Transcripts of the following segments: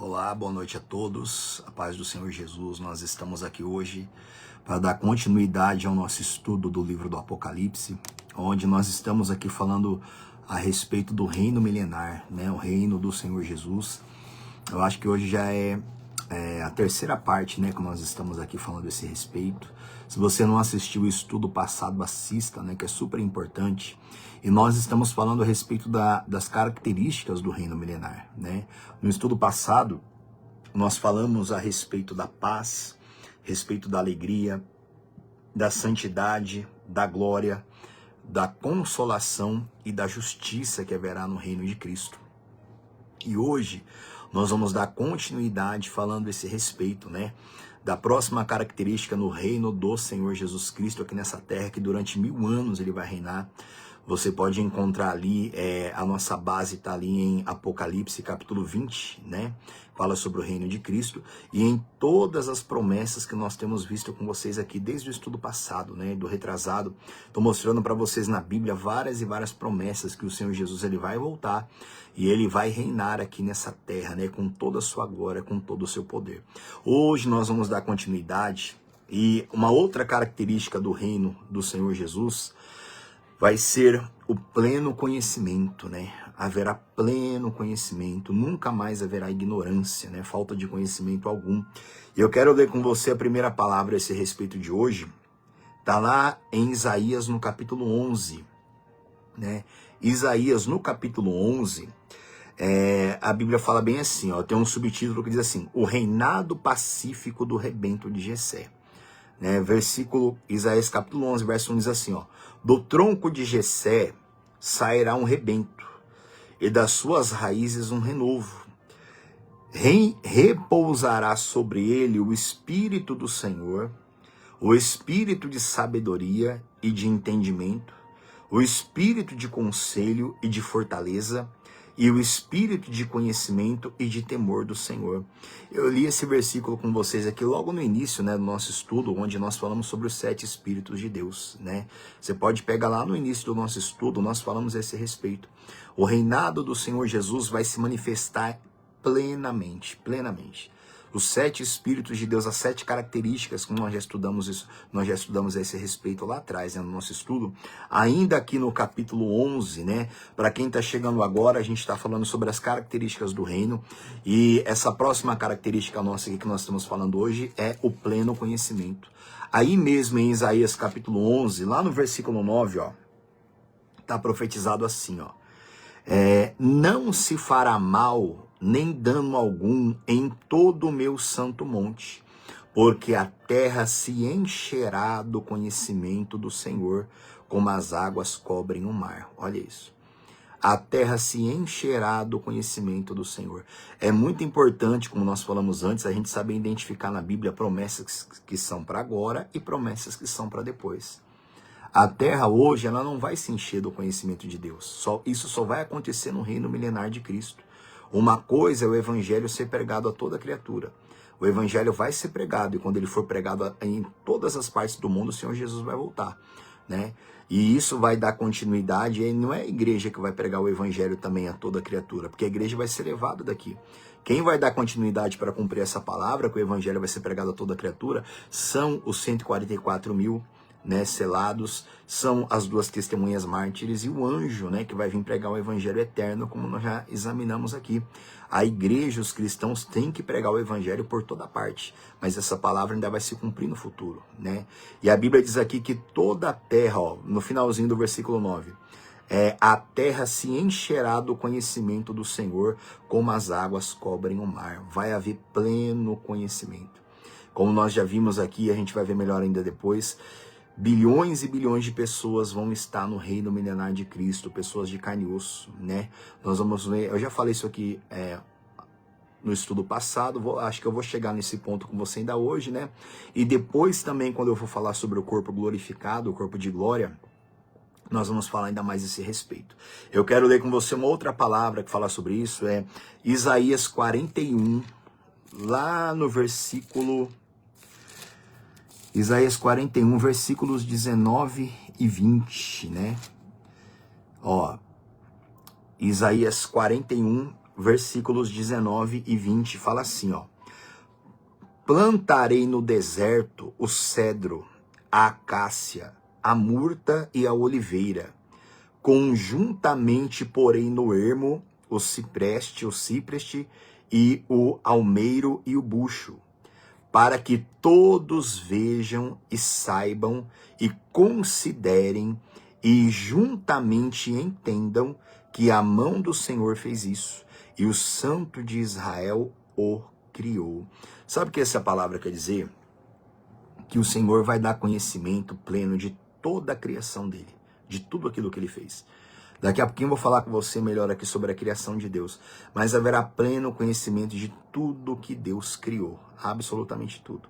Olá, boa noite a todos, a paz do Senhor Jesus. Nós estamos aqui hoje para dar continuidade ao nosso estudo do livro do Apocalipse, onde nós estamos aqui falando a respeito do reino milenar, né? O reino do Senhor Jesus. Eu acho que hoje já é a terceira parte, né, que nós estamos aqui falando a esse respeito. Se você não assistiu o estudo passado, assista, né, que é super importante. E nós estamos falando a respeito das características do reino milenar, né? No estudo passado, nós falamos a respeito da paz, respeito da alegria, da santidade, da glória, da consolação e da justiça que haverá no reino de Cristo. E hoje nós vamos dar continuidade falando a esse respeito, né? Da próxima característica no reino do Senhor Jesus Cristo aqui nessa terra, que durante 1000 anos ele vai reinar. Você pode encontrar ali, a nossa base está ali em Apocalipse capítulo 20, né? Fala sobre o reino de Cristo e em todas as promessas que nós temos visto com vocês aqui desde o estudo passado, né? Do retrasado. Estou mostrando para vocês na Bíblia várias e várias promessas que o Senhor Jesus ele vai voltar e ele vai reinar aqui nessa terra, né? Com toda a sua glória, com todo o seu poder. Hoje nós vamos dar continuidade e uma outra característica do reino do Senhor Jesus vai ser o pleno conhecimento, né? Haverá pleno conhecimento, nunca mais haverá ignorância, né? Falta de conhecimento algum. E eu quero ler com você a primeira palavra a esse respeito de hoje. Está lá em Isaías no capítulo 11, né? Isaías no capítulo 11, a Bíblia fala bem assim, ó, tem um subtítulo que diz assim: o reinado pacífico do rebento de Jessé. Né, versículo, Isaías capítulo 11, verso 1 diz assim, ó: do tronco de Jessé sairá um rebento, e das suas raízes um renovo. Repousará sobre ele o Espírito do Senhor, o Espírito de sabedoria e de entendimento, o Espírito de conselho e de fortaleza, e o espírito de conhecimento e de temor do Senhor. Eu li esse versículo com vocês aqui logo no início, né, do nosso estudo, onde nós falamos sobre os 7 Espíritos de Deus, né? Você pode pegar lá no início do nosso estudo, nós falamos a esse respeito. O reinado do Senhor Jesus vai se manifestar plenamente. Os 7 Espíritos de Deus, as 7 características, como nós já estudamos isso, nós já estudamos a esse respeito lá atrás, né, no nosso estudo, ainda aqui no capítulo 11, né, para quem está chegando agora, a gente está falando sobre as características do reino, e essa próxima característica nossa aqui que nós estamos falando hoje é o pleno conhecimento. Aí mesmo em Isaías capítulo 11, lá no versículo 9, ó, está profetizado assim, ó: não se fará mal nem dano algum em todo o meu santo monte, porque a terra se encherá do conhecimento do Senhor, como as águas cobrem o mar. Olha isso. A terra se encherá do conhecimento do Senhor. É muito importante, como nós falamos antes, a gente saber identificar na Bíblia promessas que são para agora e promessas que são para depois. A terra hoje, ela não vai se encher do conhecimento de Deus. Isso só vai acontecer no reino milenar de Cristo. Uma coisa é o evangelho ser pregado a toda criatura. O evangelho vai ser pregado, e quando ele for pregado em todas as partes do mundo, o Senhor Jesus vai voltar, né? E isso vai dar continuidade, e não é a igreja que vai pregar o evangelho também a toda criatura, porque a igreja vai ser levada daqui. Quem vai dar continuidade para cumprir essa palavra, que o evangelho vai ser pregado a toda criatura, são os 144 mil, né, selados, são as 2 testemunhas mártires e o anjo, né, que vai vir pregar o evangelho eterno, como nós já examinamos aqui. A igreja, os cristãos têm que pregar o evangelho por toda parte, mas essa palavra ainda vai se cumprir no futuro, né? E a Bíblia diz aqui que toda a terra, ó, no finalzinho do versículo 9, a terra se encherá do conhecimento do Senhor, como as águas cobrem o mar. Vai haver pleno conhecimento. Como nós já vimos aqui, a gente vai ver melhor ainda depois, bilhões e bilhões de pessoas vão estar no reino milenar de Cristo, pessoas de carne e osso, né? Nós vamos ver, eu já falei isso aqui no estudo passado, acho que eu vou chegar nesse ponto com você ainda hoje, né? E depois também, quando eu for falar sobre o corpo glorificado, o corpo de glória, nós vamos falar ainda mais a esse respeito. Eu quero ler com você uma outra palavra que fala sobre isso, é Isaías 41, lá no versículo... Isaías 41, versículos 19 e 20, né? Ó, Isaías 41, versículos 19 e 20, fala assim, ó. Plantarei no deserto o cedro, a acácia, a murta e a oliveira. Conjuntamente porei no ermo o cipreste e o almeiro e o bucho, para que todos vejam e saibam e considerem e juntamente entendam que a mão do Senhor fez isso e o Santo de Israel o criou. Sabe o que essa palavra quer dizer? Que o Senhor vai dar conhecimento pleno de toda a criação dele, de tudo aquilo que ele fez. Daqui a pouquinho eu vou falar com você melhor aqui sobre a criação de Deus, mas haverá pleno conhecimento de tudo que Deus criou, absolutamente tudo.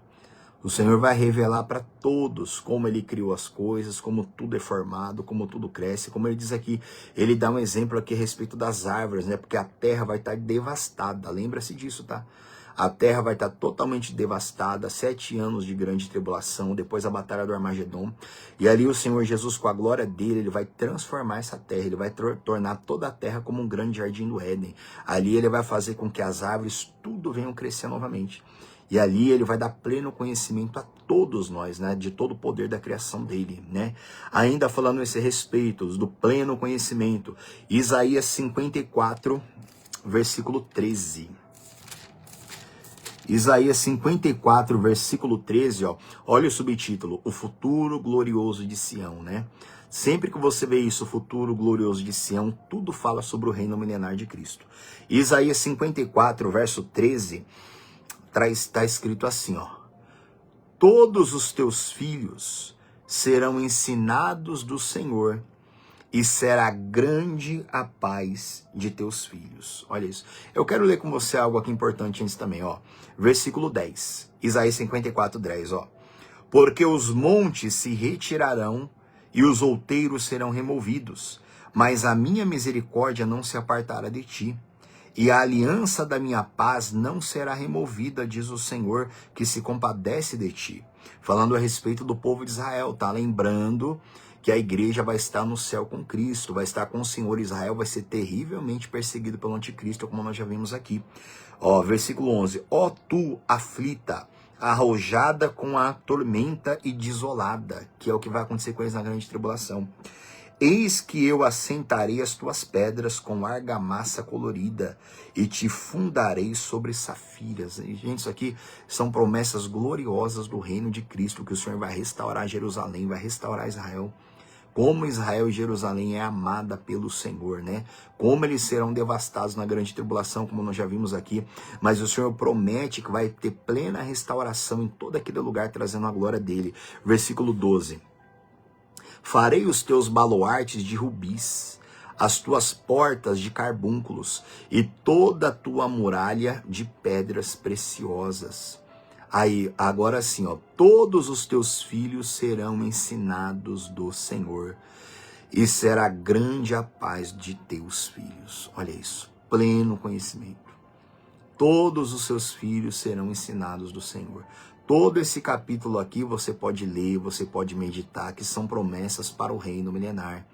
O Senhor vai revelar para todos como ele criou as coisas, como tudo é formado, como tudo cresce. Como ele diz aqui, ele dá um exemplo aqui a respeito das árvores, né? Porque a terra vai estar devastada, lembra-se disso, tá? A terra vai estar totalmente devastada, 7 anos de grande tribulação, depois a batalha do Armagedon. E ali o Senhor Jesus, com a glória dele, ele vai transformar essa terra, ele vai tornar toda a terra como um grande jardim do Éden. Ali ele vai fazer com que as árvores tudo venham crescer novamente. E ali ele vai dar pleno conhecimento a todos nós, né, de todo o poder da criação dele, né? Ainda falando a esse respeito, do pleno conhecimento, Isaías 54, versículo 13. Isaías 54, versículo 13, ó, olha o subtítulo, o futuro glorioso de Sião, né? Sempre que você vê isso, o futuro glorioso de Sião, tudo fala sobre o reino milenar de Cristo. Isaías 54, verso 13, está escrito assim, ó. Todos os teus filhos serão ensinados do Senhor, e será grande a paz de teus filhos. Olha isso. Eu quero ler com você algo aqui importante antes também, ó. Versículo 10. Isaías 54, 10, ó. Porque os montes se retirarão e os outeiros serão removidos, mas a minha misericórdia não se apartará de ti. E a aliança da minha paz não será removida, diz o Senhor, que se compadece de ti. Falando a respeito do povo de Israel, tá? Lembrando que a igreja vai estar no céu com Cristo, vai estar com o Senhor. Israel vai ser terrivelmente perseguido pelo anticristo, como nós já vimos aqui. Ó, versículo 11. Ó tu, aflita, arrojada com a tormenta e desolada, que é o que vai acontecer com eles na grande tribulação. Eis que eu assentarei as tuas pedras com argamassa colorida e te fundarei sobre safiras. E, gente, isso aqui são promessas gloriosas do reino de Cristo, que o Senhor vai restaurar Jerusalém, vai restaurar Israel. Como Israel e Jerusalém é amada pelo Senhor, né? Como eles serão devastados na grande tribulação, como nós já vimos aqui. Mas o Senhor promete que vai ter plena restauração em todo aquele lugar, trazendo a glória dele. Versículo 12. Farei os teus baluartes de rubis, as tuas portas de carbúnculos e toda a tua muralha de pedras preciosas. Aí, agora sim, ó, todos os teus filhos serão ensinados do Senhor, e será grande a paz de teus filhos. Olha isso, pleno conhecimento. Todos os seus filhos serão ensinados do Senhor. Todo esse capítulo aqui você pode ler, você pode meditar, que são promessas para o reino milenar,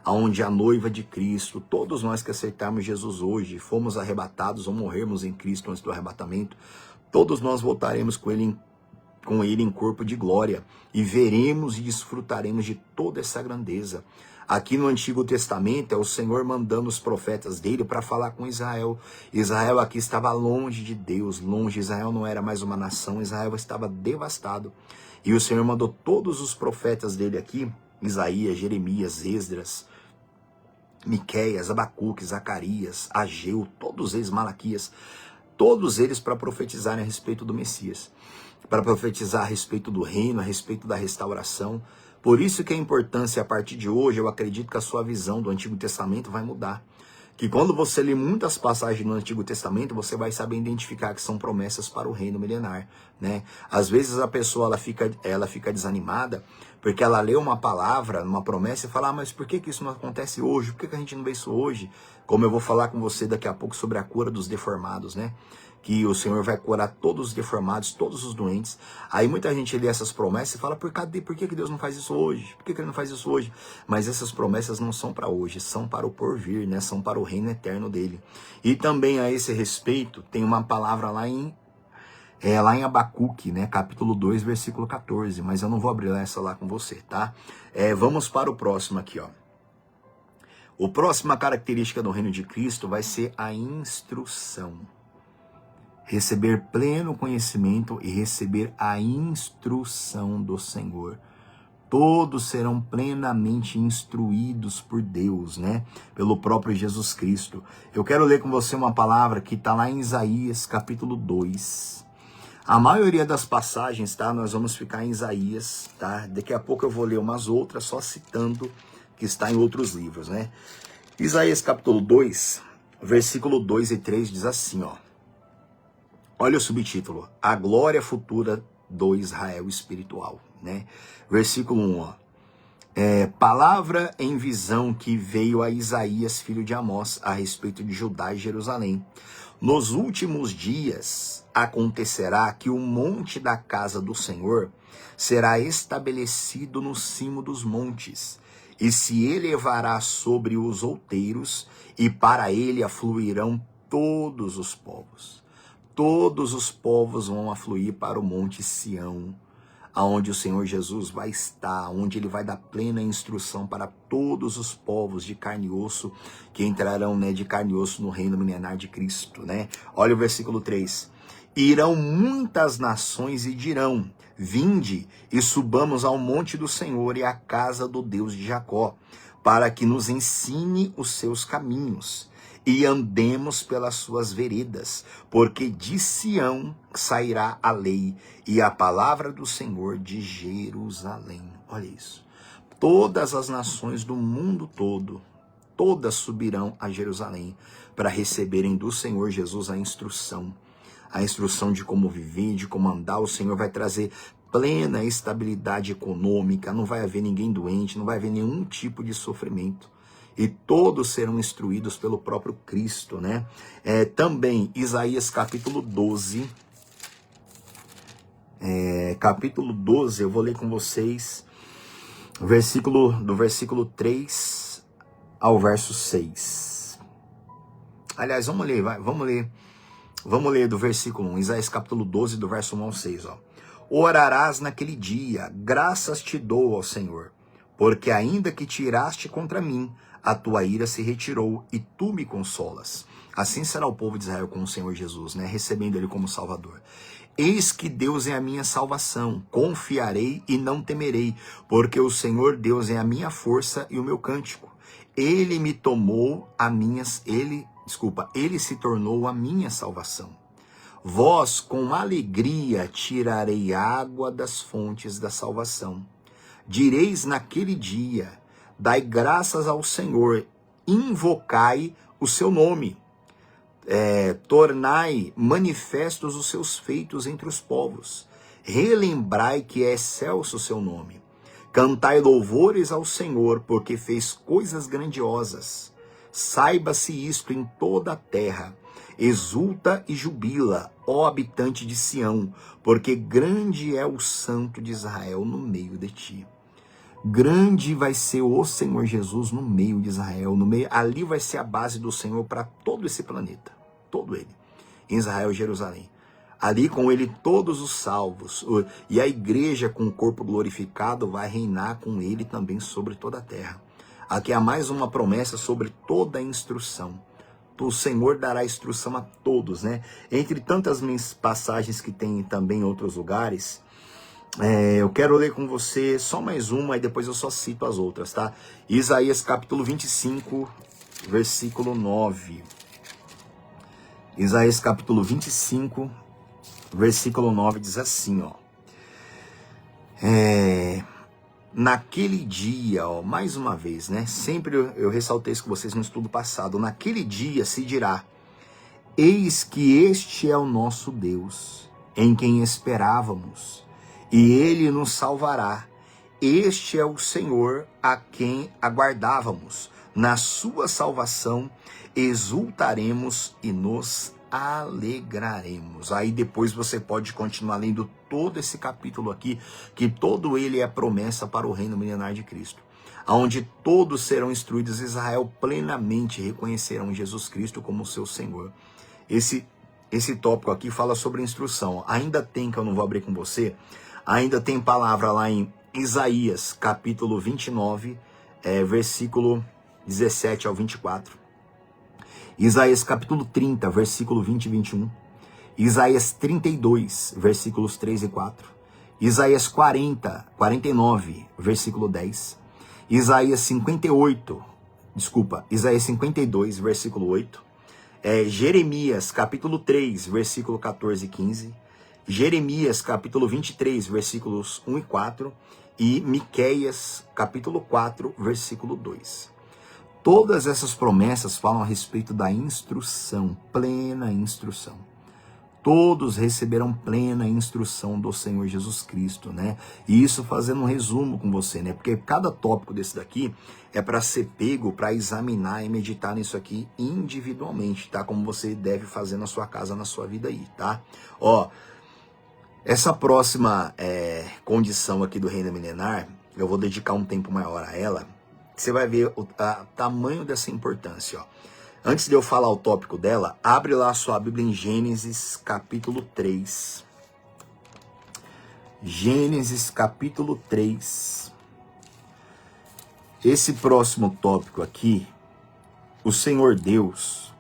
onde a noiva de Cristo, todos nós que aceitarmos Jesus hoje, fomos arrebatados ou morrermos em Cristo antes do arrebatamento, todos nós voltaremos com ele em corpo de glória e veremos e desfrutaremos de toda essa grandeza. Aqui no Antigo Testamento é o Senhor mandando os profetas dele para falar com Israel. Israel aqui estava longe de Deus, longe. Israel não era mais uma nação, Israel estava devastado. E o Senhor mandou todos os profetas dele aqui, Isaías, Jeremias, Esdras, Miqueias, Abacuque, Zacarias, Ageu, todos eles, Malaquias, todos eles para profetizarem a respeito do Messias, para profetizar a respeito do reino, a respeito da restauração. Por isso que a importância, a partir de hoje, eu acredito que a sua visão do Antigo Testamento vai mudar. Que quando você lê muitas passagens no Antigo Testamento, você vai saber identificar que são promessas para o reino milenar, né? Às vezes a pessoa ela fica desanimada Porque ela lê uma palavra, uma promessa e fala, ah, mas por que isso não acontece hoje? Por que a gente não vê isso hoje? Como eu vou falar com você daqui a pouco sobre a cura dos deformados, né? Que o Senhor vai curar todos os deformados, todos os doentes. Aí muita gente lê essas promessas e fala, por que Deus não faz isso hoje? Por que Ele não faz isso hoje? Mas essas promessas não são para hoje, são para o porvir, né? São para o reino eterno dele. E também a esse respeito, tem uma palavra lá em Abacuque, né? Capítulo 2, versículo 14. Mas eu não vou abrir essa lá com você, tá? Vamos para o próximo aqui, ó. A próxima característica do reino de Cristo vai ser a instrução. Receber pleno conhecimento e receber a instrução do Senhor. Todos serão plenamente instruídos por Deus, né? Pelo próprio Jesus Cristo. Eu quero ler com você uma palavra que está lá em Isaías, capítulo 2. A maioria das passagens, tá? Nós vamos ficar em Isaías, tá? Daqui a pouco eu vou ler umas outras, só citando que está em outros livros, né? Isaías, capítulo 2, versículo 2 e 3 diz assim, ó. Olha o subtítulo, a glória futura do Israel espiritual, né? Versículo 1, ó. Palavra em visão que veio a Isaías, filho de Amós, a respeito de Judá e Jerusalém. Nos últimos dias acontecerá que o monte da casa do Senhor será estabelecido no cimo dos montes, e se elevará sobre os outeiros, e para ele afluirão todos os povos. Todos os povos vão afluir para o Monte Sião, aonde o Senhor Jesus vai estar, onde ele vai dar plena instrução para todos os povos de carne e osso que entrarão, né, de carne e osso no reino milenar de Cristo, né? Olha o versículo 3. Irão muitas nações e dirão, vinde e subamos ao monte do Senhor e à casa do Deus de Jacó, para que nos ensine os seus caminhos e andemos pelas suas veredas, porque de Sião sairá a lei e a palavra do Senhor de Jerusalém. Olha isso. Todas as nações do mundo todo, todas subirão a Jerusalém para receberem do Senhor Jesus a instrução de como viver, de como andar. O Senhor vai trazer plena estabilidade econômica, não vai haver ninguém doente, não vai haver nenhum tipo de sofrimento. E todos serão instruídos pelo próprio Cristo, né? Também, Isaías capítulo 12. Capítulo 12, eu vou ler com vocês do versículo 3 ao verso 6. Aliás, vamos ler do versículo 1, Isaías capítulo 12, do verso 1 ao 6, ó. Orarás naquele dia, graças te dou ao Senhor, porque ainda que tiraste contra mim, a tua ira se retirou e tu me consolas. Assim será o povo de Israel com o Senhor Jesus, né? Recebendo ele como Salvador. Eis que Deus é a minha salvação, confiarei e não temerei, porque o Senhor Deus é a minha força e o meu cântico. Ele se tornou a minha salvação. Vós com alegria tirarei água das fontes da salvação. Direis naquele dia, dai graças ao Senhor, invocai o seu nome, tornai manifestos os seus feitos entre os povos, relembrai que é excelso o seu nome, cantai louvores ao Senhor, porque fez coisas grandiosas, saiba-se isto em toda a terra, exulta e jubila, ó habitante de Sião, porque grande é o Santo de Israel no meio de ti. Grande vai ser o Senhor Jesus no meio de Israel, ali vai ser a base do Senhor para todo esse planeta, todo ele, em Israel e Jerusalém. Ali com ele todos os salvos, e a igreja com o corpo glorificado vai reinar com ele também sobre toda a terra. Aqui há mais uma promessa sobre toda a instrução. O Senhor dará instrução a todos, né? Entre tantas passagens que tem também em outros lugares, eu quero ler com você só mais uma e depois eu só cito as outras, tá? Isaías capítulo 25, versículo 9. Isaías capítulo 25, versículo 9 diz assim, ó. Naquele dia, ó, mais uma vez, né? Sempre eu ressaltei isso com vocês no estudo passado. Naquele dia se dirá, eis que este é o nosso Deus, em quem esperávamos, e ele nos salvará. este é o Senhor a quem aguardávamos. Na sua salvação exultaremos e nos alegraremos. Aí depois você pode continuar lendo todo esse capítulo aqui, que todo ele é promessa para o reino milenar de Cristo, onde todos serão instruídos. Israel plenamente reconhecerão Jesus Cristo como seu Senhor. Esse tópico aqui fala sobre instrução. Ainda tem, que eu não vou abrir com você, ainda tem palavra lá em Isaías, capítulo 29, versículo 17 ao 24. Isaías, capítulo 30, versículo 20 e 21. Isaías 32, versículos 3 e 4. Isaías 49, versículo 10. Isaías 52, versículo 8. Jeremias, capítulo 3, versículo 14 e 15. Jeremias, capítulo 23, versículos 1 e 4. E Miqueias, capítulo 4, versículo 2. Todas essas promessas falam a respeito da instrução, plena instrução. Todos receberão plena instrução do Senhor Jesus Cristo, né? E isso fazendo um resumo com você, né? Porque cada tópico desse daqui é para ser pego, para examinar e meditar nisso aqui individualmente, tá? Como você deve fazer na sua casa, na sua vida aí, tá? Ó, essa próxima condição aqui do reino milenar, eu vou dedicar um tempo maior a ela. Você vai ver o tamanho dessa importância, ó. Antes de eu falar o tópico dela, abre lá a sua Bíblia em Gênesis capítulo 3. Gênesis capítulo 3. Esse próximo tópico aqui, o Senhor Deus,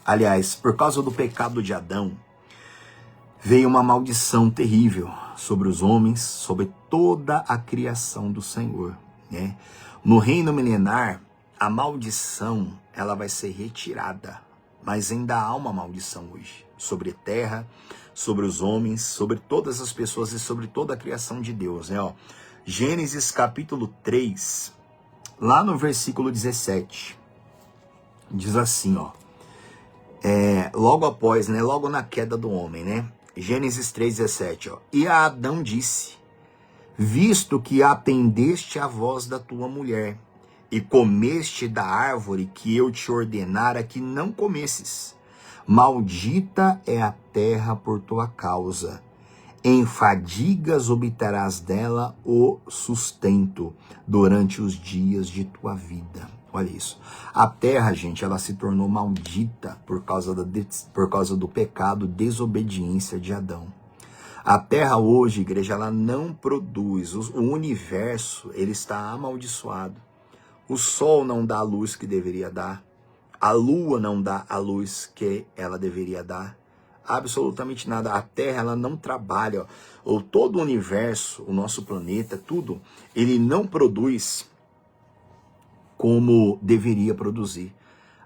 aliás, por causa do pecado de Adão, veio uma maldição terrível sobre os homens, sobre toda a criação do Senhor, né? No reino milenar, a maldição, ela vai ser retirada, mas ainda há uma maldição hoje, sobre a terra, sobre os homens, sobre todas as pessoas e sobre toda a criação de Deus, né? Ó, Gênesis capítulo 3, lá no versículo 17, diz assim, ó, logo após, né, logo na queda do homem, né? Gênesis 3:17, ó, e a Adão disse, visto que atendeste à voz da tua mulher, e comeste da árvore que eu te ordenara que não comesses, maldita é a terra por tua causa, em fadigas obterás dela o sustento durante os dias de tua vida. Olha isso. A terra, gente, ela se tornou maldita por causa do pecado, desobediência de Adão. A terra hoje, igreja, ela não produz. O universo, ele está amaldiçoado. O sol não dá a luz que deveria dar. A lua não dá a luz que ela deveria dar. Absolutamente nada. A terra, ela não trabalha. Ou todo o universo, o nosso planeta, tudo, ele não produz como deveria produzir.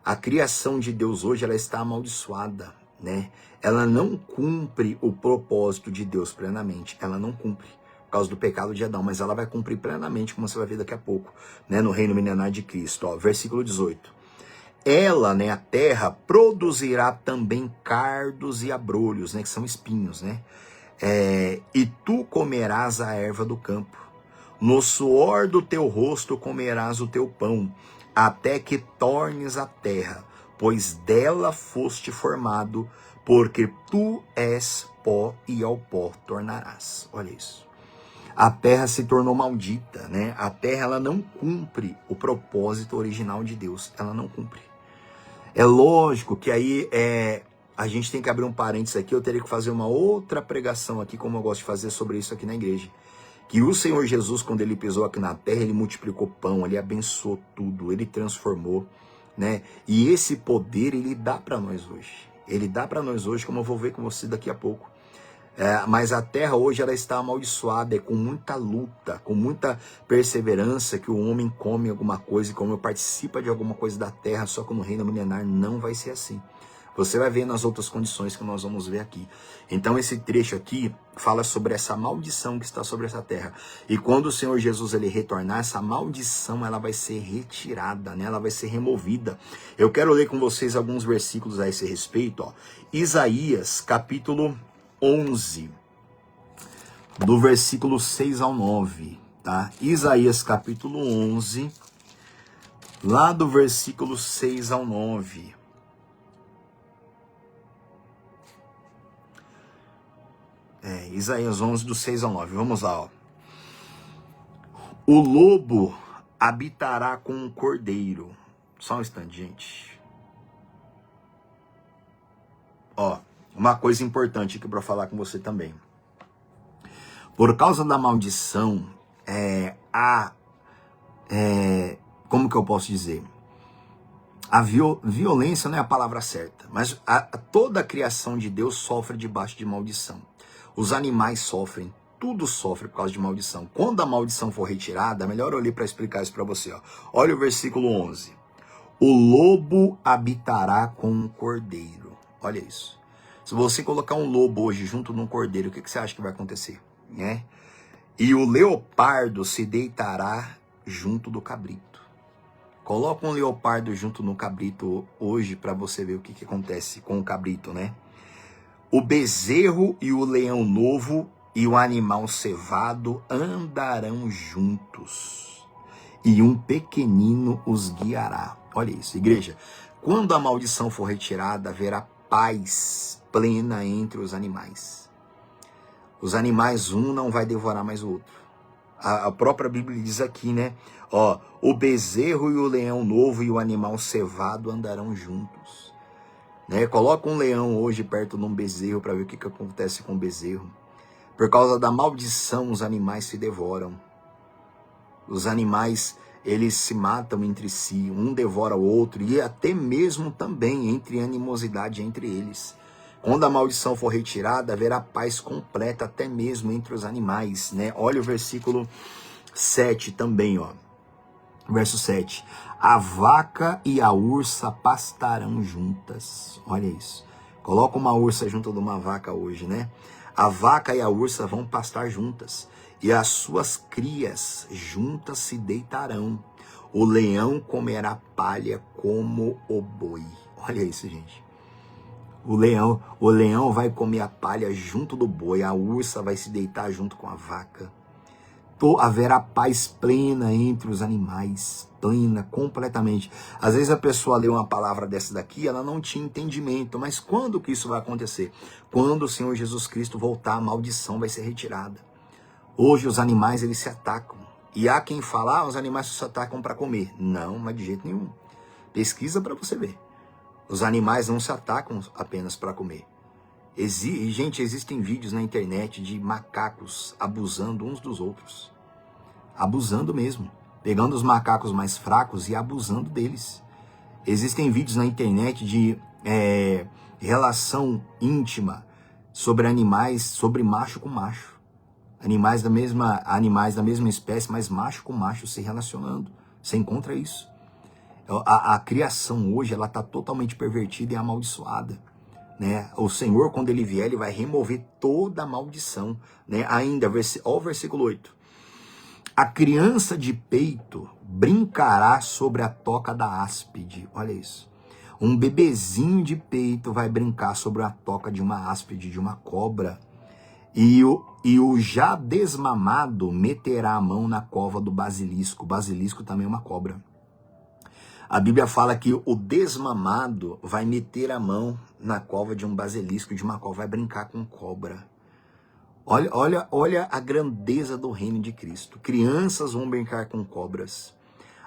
A criação de Deus hoje, ela está amaldiçoada, né? Ela não cumpre o propósito de Deus plenamente. Ela não cumpre, por causa do pecado de Adão, mas ela vai cumprir plenamente, como você vai ver daqui a pouco, né? No reino milenar de Cristo. Ó, versículo 18. Ela, né, a terra, produzirá também cardos e abrolhos, né? Que são espinhos, né? E tu comerás a erva do campo. No suor do teu rosto comerás o teu pão, até que tornes a terra, pois dela foste formado, porque tu és pó e ao pó tornarás. Olha isso. A terra se tornou maldita, né? A terra, ela não cumpre o propósito original de Deus. Ela não cumpre. É lógico que aí a gente tem que abrir um parênteses aqui. Eu teria que fazer uma outra pregação aqui, como eu gosto de fazer sobre isso aqui na igreja. Que o Senhor Jesus, quando ele pisou aqui na terra, ele multiplicou pão, ele abençoou tudo, ele transformou, né? E esse poder, ele dá para nós hoje. Ele dá para nós hoje, como eu vou ver com você daqui a pouco. Mas a terra hoje, ela está amaldiçoada, com muita luta, com muita perseverança, que o homem come alguma coisa, e como participa de alguma coisa da terra, só que no reino milenar não vai ser assim. Você vai ver nas outras condições que nós vamos ver aqui. Então esse trecho aqui fala sobre essa maldição que está sobre essa terra. E quando o Senhor Jesus ele retornar, essa maldição ela vai ser retirada, né? Ela vai ser removida. Eu quero ler com vocês alguns versículos a esse respeito. Ó. Isaías capítulo 11, do versículo 6 ao 9. tá? Isaías capítulo 11, lá do versículo 6 ao 9. Isaías 11, do 6 ao 9. Vamos lá, ó. O lobo habitará com o cordeiro. Só um instante, gente. Ó, uma coisa importante aqui para falar com você também. Por causa da maldição, como que eu posso dizer? A violência não é a palavra certa, mas toda a criação de Deus sofre debaixo de maldição. Os animais sofrem, tudo sofre por causa de maldição. Quando a maldição for retirada, melhor eu ler para explicar isso para você. Ó. Olha o versículo 11. O lobo habitará com um cordeiro. Olha isso. Se você colocar um lobo hoje junto de um cordeiro, o que você acha que vai acontecer? Né? E o leopardo se deitará junto do cabrito. Coloca um leopardo junto no cabrito hoje para você ver o que acontece com o cabrito, né? O bezerro e o leão novo e o animal cevado andarão juntos, e um pequenino os guiará. Olha isso, igreja. Quando a maldição for retirada, haverá paz plena entre os animais. Os animais, um não vai devorar mais o outro. A própria Bíblia diz aqui, né? Ó, o bezerro e o leão novo e o animal cevado andarão juntos. Né? Coloca um leão hoje perto de um bezerro para ver o que acontece com o bezerro. Por causa da maldição, os animais se devoram. Os animais, eles se matam entre si, um devora o outro, e até mesmo também entre animosidade entre eles. Quando a maldição for retirada, haverá paz completa até mesmo entre os animais, né? Olha o versículo 7 também, ó. Verso 7. A vaca e a ursa pastarão juntas. Olha isso. Coloca uma ursa junto de uma vaca hoje, né? A vaca e a ursa vão pastar juntas, e as suas crias juntas se deitarão. O leão comerá palha como o boi. Olha isso, gente. O leão vai comer a palha junto do boi, a ursa vai se deitar junto com a vaca. Haverá paz plena entre os animais, plena, completamente. Às vezes a pessoa lê uma palavra dessa daqui, ela não tinha entendimento, mas quando que isso vai acontecer? Quando o Senhor Jesus Cristo voltar, a maldição vai ser retirada. Hoje os animais, eles se atacam. E há quem fala, os animais se atacam para comer. Não, mas de jeito nenhum. Pesquisa para você ver. Os animais não se atacam apenas para comer. Gente, existem vídeos na internet de macacos abusando uns dos outros. Abusando mesmo. Pegando os macacos mais fracos e abusando deles. Existem vídeos na internet de relação íntima sobre animais, sobre macho com macho. Animais da mesma espécie, mas macho com macho se relacionando. Você encontra isso. A criação hoje, ela está totalmente pervertida e amaldiçoada. Né? O Senhor, quando Ele vier, Ele vai remover toda a maldição. Né? Ainda, ó o versículo 8. A criança de peito brincará sobre a toca da áspide. Olha isso. Um bebezinho de peito vai brincar sobre a toca de uma áspide, de uma cobra. E o já desmamado meterá a mão na cova do basilisco. O basilisco também é uma cobra. A Bíblia fala que o desmamado vai meter a mão na cova de um basilisco, de uma cobra, vai brincar com cobra. Olha a grandeza do reino de Cristo. Crianças vão brincar com cobras.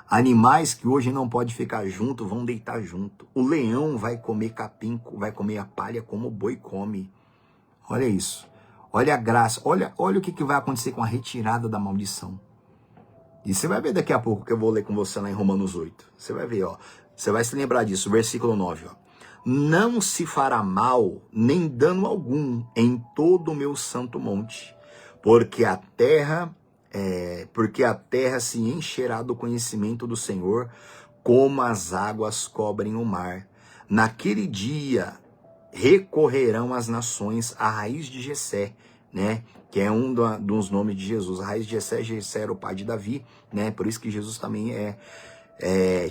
Animais que hoje não podem ficar junto, vão deitar junto. O leão vai comer capim, vai comer a palha como o boi come. Olha isso. Olha a graça. Olha o que vai acontecer com a retirada da maldição. E você vai ver daqui a pouco que eu vou ler com você lá em Romanos 8. Você vai ver, ó. Você vai se lembrar disso, versículo 9, ó. Não se fará mal, nem dano algum em todo o meu santo monte, porque a terra se encherá do conhecimento do Senhor, como as águas cobrem o mar. Naquele dia recorrerão as nações à raiz de Jessé, né? Que é um dos nomes de Jesus. A raiz de Jessé era o pai de Davi, né? Por isso que Jesus também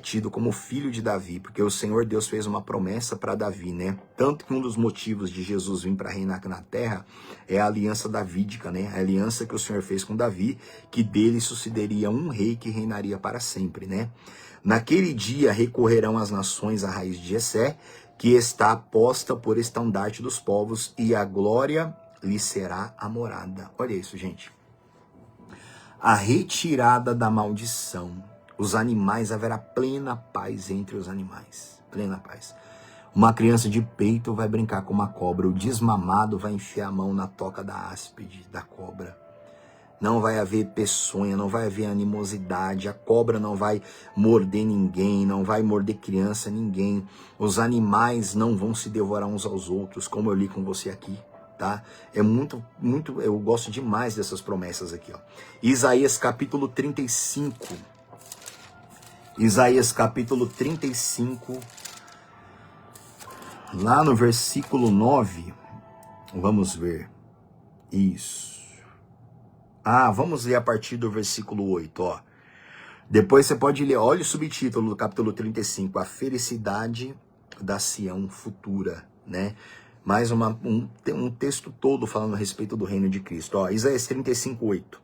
tido como filho de Davi, porque o Senhor Deus fez uma promessa para Davi, né? Tanto que um dos motivos de Jesus vir para reinar aqui na terra é a aliança davídica, né? A aliança que o Senhor fez com Davi, que dele sucederia um rei que reinaria para sempre, né? Naquele dia recorrerão as nações à raiz de Jessé, que está posta por estandarte dos povos, e a glória lhe será a morada. Olha isso, gente. A retirada da maldição. Os animais, haverá plena paz entre os animais. Plena paz. Uma criança de peito vai brincar com uma cobra. O desmamado vai enfiar a mão na toca da áspide, da cobra. Não vai haver peçonha, não vai haver animosidade. A cobra não vai morder ninguém, não vai morder criança, ninguém. Os animais não vão se devorar uns aos outros, como eu li com você aqui. Tá? É muito, eu gosto demais dessas promessas aqui, ó. Isaías capítulo 35. Isaías capítulo 35, lá no versículo 9, vamos ver, isso. Vamos ler a partir do versículo 8, ó. Depois você pode ler, olha o subtítulo do capítulo 35, a felicidade da Sião futura, né? Mais um texto todo falando a respeito do reino de Cristo, ó. Isaías 35, 8.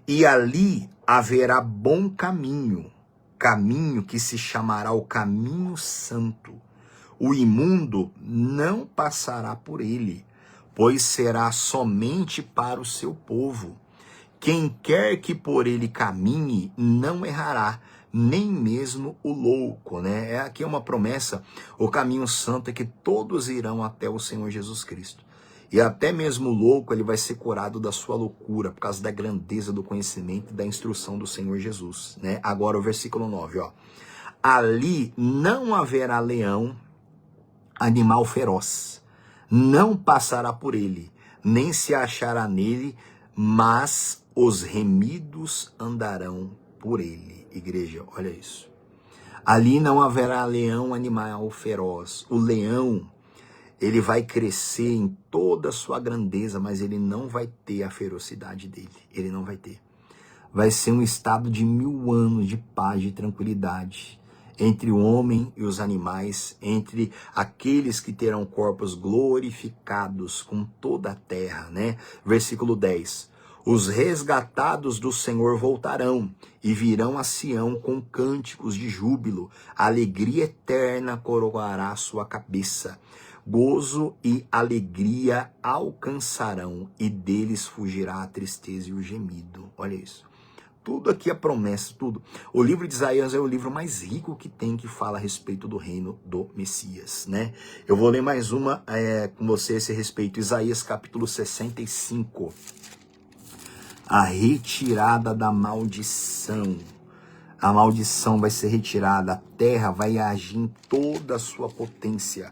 E ali haverá bom caminho, caminho que se chamará o caminho santo. O imundo não passará por ele, pois será somente para o seu povo. Quem quer que por ele caminhe não errará, nem mesmo o louco, né? Aqui é uma promessa, o caminho santo é que todos irão até o Senhor Jesus Cristo. E até mesmo o louco, ele vai ser curado da sua loucura, por causa da grandeza do conhecimento e da instrução do Senhor Jesus, né? Agora o versículo 9, ó. Ali não haverá leão, animal feroz, não passará por ele, nem se achará nele, mas os remidos andarão por ele. Igreja, olha isso. Ali não haverá leão, animal feroz. O leão, ele vai crescer em toda a sua grandeza, mas ele não vai ter a ferocidade dele. Ele não vai ter. Vai ser um estado de 1000 anos de paz, de tranquilidade, entre o homem e os animais, entre aqueles que terão corpos glorificados com toda a terra, né? Versículo 10. Os resgatados do Senhor voltarão e virão a Sião com cânticos de júbilo. A alegria eterna coroará sua cabeça. Gozo e alegria alcançarão, e deles fugirá a tristeza e o gemido. Olha isso. Tudo aqui é promessa, tudo. O livro de Isaías é o livro mais rico que tem, que fala a respeito do reino do Messias, né? Eu vou ler mais uma com você a esse respeito. Isaías capítulo 65. A retirada da maldição. A maldição vai ser retirada, a terra vai agir em toda a sua potência,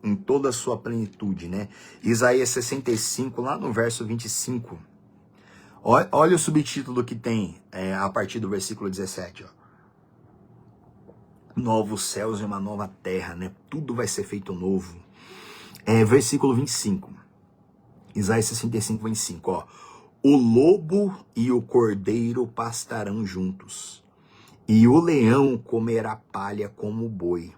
em toda a sua plenitude, né? Isaías 65, lá no verso 25. Olha o subtítulo que tem a partir do versículo 17, ó. Novos céus e uma nova terra, né? Tudo vai ser feito novo. Versículo 25. Isaías 65, 25, ó. O lobo e o cordeiro pastarão juntos, e o leão comerá palha como o boi.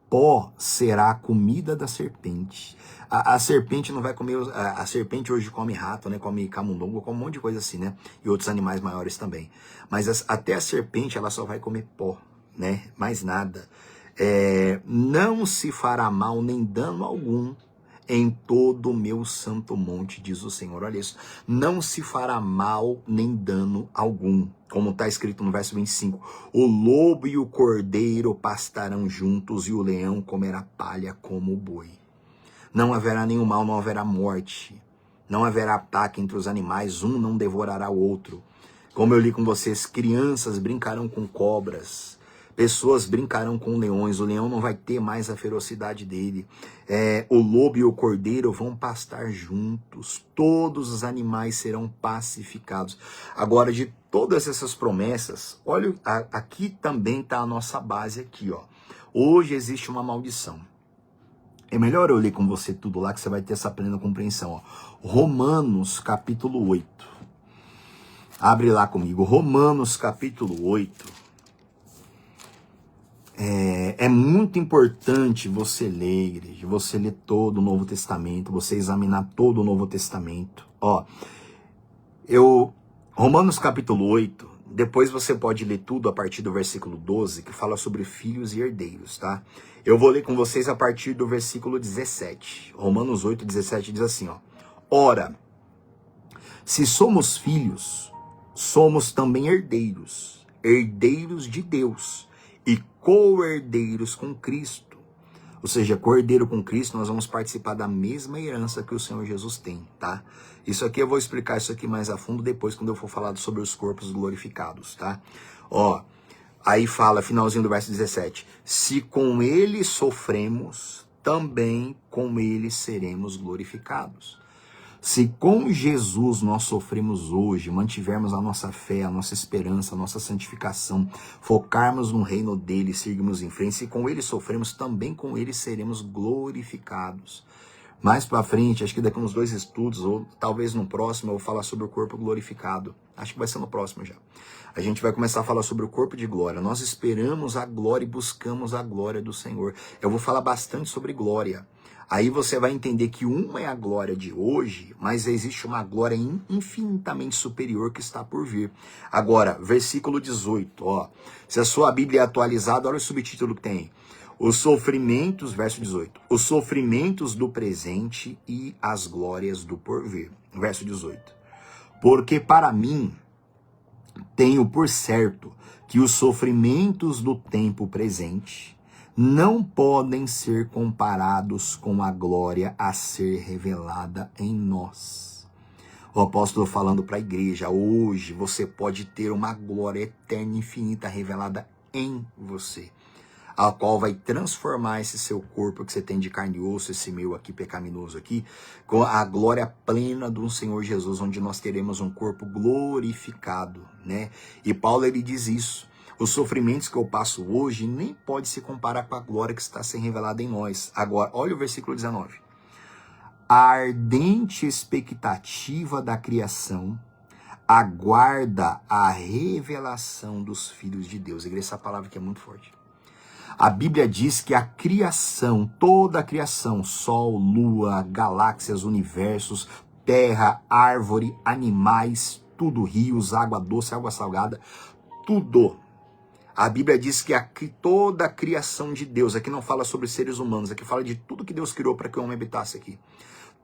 Pó será a comida da serpente. A serpente não vai comer, a serpente hoje come rato, né? Come camundongo, come um monte de coisa assim, né? E outros animais maiores também. Mas até a serpente, ela só vai comer pó, né? Mais nada. Não se fará mal nem dano algum em todo o meu santo monte, diz o Senhor. Olha isso. Não se fará mal nem dano algum. Como está escrito no verso 25. O lobo e o cordeiro pastarão juntos, e o leão comerá palha como o boi. Não haverá nenhum mal, não haverá morte. Não haverá ataque entre os animais, um não devorará o outro. Como eu li com vocês, crianças brincarão com cobras. Pessoas brincarão com leões, o leão não vai ter mais a ferocidade dele. O lobo e o cordeiro vão pastar juntos. Todos os animais serão pacificados. Agora, de todas essas promessas, olha, aqui também está a nossa base aqui, ó. Hoje existe uma maldição. É melhor eu ler com você tudo lá, que você vai ter essa plena compreensão, ó. Romanos capítulo 8. Abre lá comigo. Romanos capítulo 8. É muito importante você ler, igreja, você ler todo o Novo Testamento, você examinar todo o Novo Testamento. Ó, Romanos capítulo 8, depois você pode ler tudo a partir do versículo 12, que fala sobre filhos e herdeiros, tá? Eu vou ler com vocês a partir do versículo 17. Romanos 8, 17 diz assim, ó. Ora, se somos filhos, somos também herdeiros, herdeiros de Deus e co-herdeiros com Cristo. Ou seja, co-herdeiro com Cristo, nós vamos participar da mesma herança que o Senhor Jesus tem, tá? Isso aqui eu vou explicar isso aqui mais a fundo depois, quando eu for falar sobre os corpos glorificados, tá? Ó, aí fala, finalzinho do verso 17, se com ele sofremos, também com ele seremos glorificados. Se com Jesus nós sofremos hoje, mantivermos a nossa fé, a nossa esperança, a nossa santificação, focarmos no reino dele, seguirmos em frente, se com ele sofremos, também com ele seremos glorificados. Mais para frente, acho que daqui a uns 2 estudos, ou talvez no próximo, eu vou falar sobre o corpo glorificado. Acho que vai ser no próximo já. A gente vai começar a falar sobre o corpo de glória. Nós esperamos a glória e buscamos a glória do Senhor. Eu vou falar bastante sobre glória. Aí você vai entender que uma é a glória de hoje, mas existe uma glória infinitamente superior que está por vir. Agora, versículo 18, ó. Se a sua Bíblia é atualizada, olha o subtítulo que tem. Os sofrimentos, verso 18. Os sofrimentos do presente e as glórias do porvir. Verso 18. Porque para mim, tenho por certo que os sofrimentos do tempo presente não podem ser comparados com a glória a ser revelada em nós. O apóstolo falando para a igreja, hoje você pode ter uma glória eterna e infinita revelada em você, a qual vai transformar esse seu corpo que você tem de carne e osso, esse meu aqui pecaminoso aqui, com a glória plena do Senhor Jesus, onde nós teremos um corpo glorificado, né? E Paulo, ele diz isso. Os sofrimentos que eu passo hoje nem pode se comparar com a glória que está sendo revelada em nós. Agora, olha o versículo 19. A ardente expectativa da criação aguarda a revelação dos filhos de Deus. Igreja, essa palavra que é muito forte. A Bíblia diz que a criação, toda a criação, sol, lua, galáxias, universos, terra, árvore, animais, tudo, rios, água doce, água salgada, tudo. A Bíblia diz que toda a criação de Deus, aqui não fala sobre seres humanos, aqui fala de tudo que Deus criou para que o homem habitasse aqui.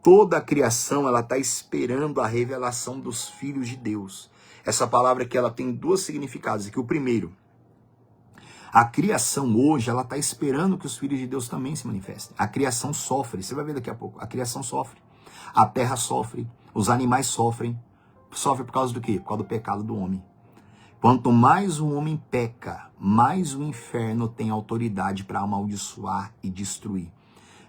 Toda a criação, ela está esperando a revelação dos filhos de Deus. Essa palavra aqui, ela tem 2 significados. Aqui, o primeiro, a criação hoje, ela está esperando que os filhos de Deus também se manifestem. A criação sofre, você vai ver daqui a pouco, a criação sofre. A terra sofre, os animais sofrem. Sofre por causa do quê? Por causa do pecado do homem. Quanto mais o homem peca, mais o inferno tem autoridade para amaldiçoar e destruir.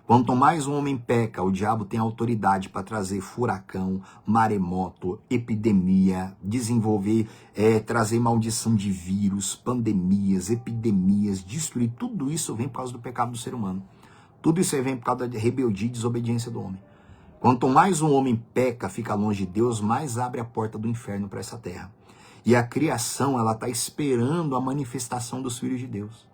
Quanto mais o homem peca, o diabo tem autoridade para trazer furacão, maremoto, epidemia, desenvolver, trazer maldição de vírus, pandemias, epidemias, destruir. Tudo isso vem por causa do pecado do ser humano. Tudo isso vem por causa da rebeldia e desobediência do homem. Quanto mais um homem peca, fica longe de Deus, mais abre a porta do inferno para essa terra. E a criação, ela está esperando a manifestação dos filhos de Deus.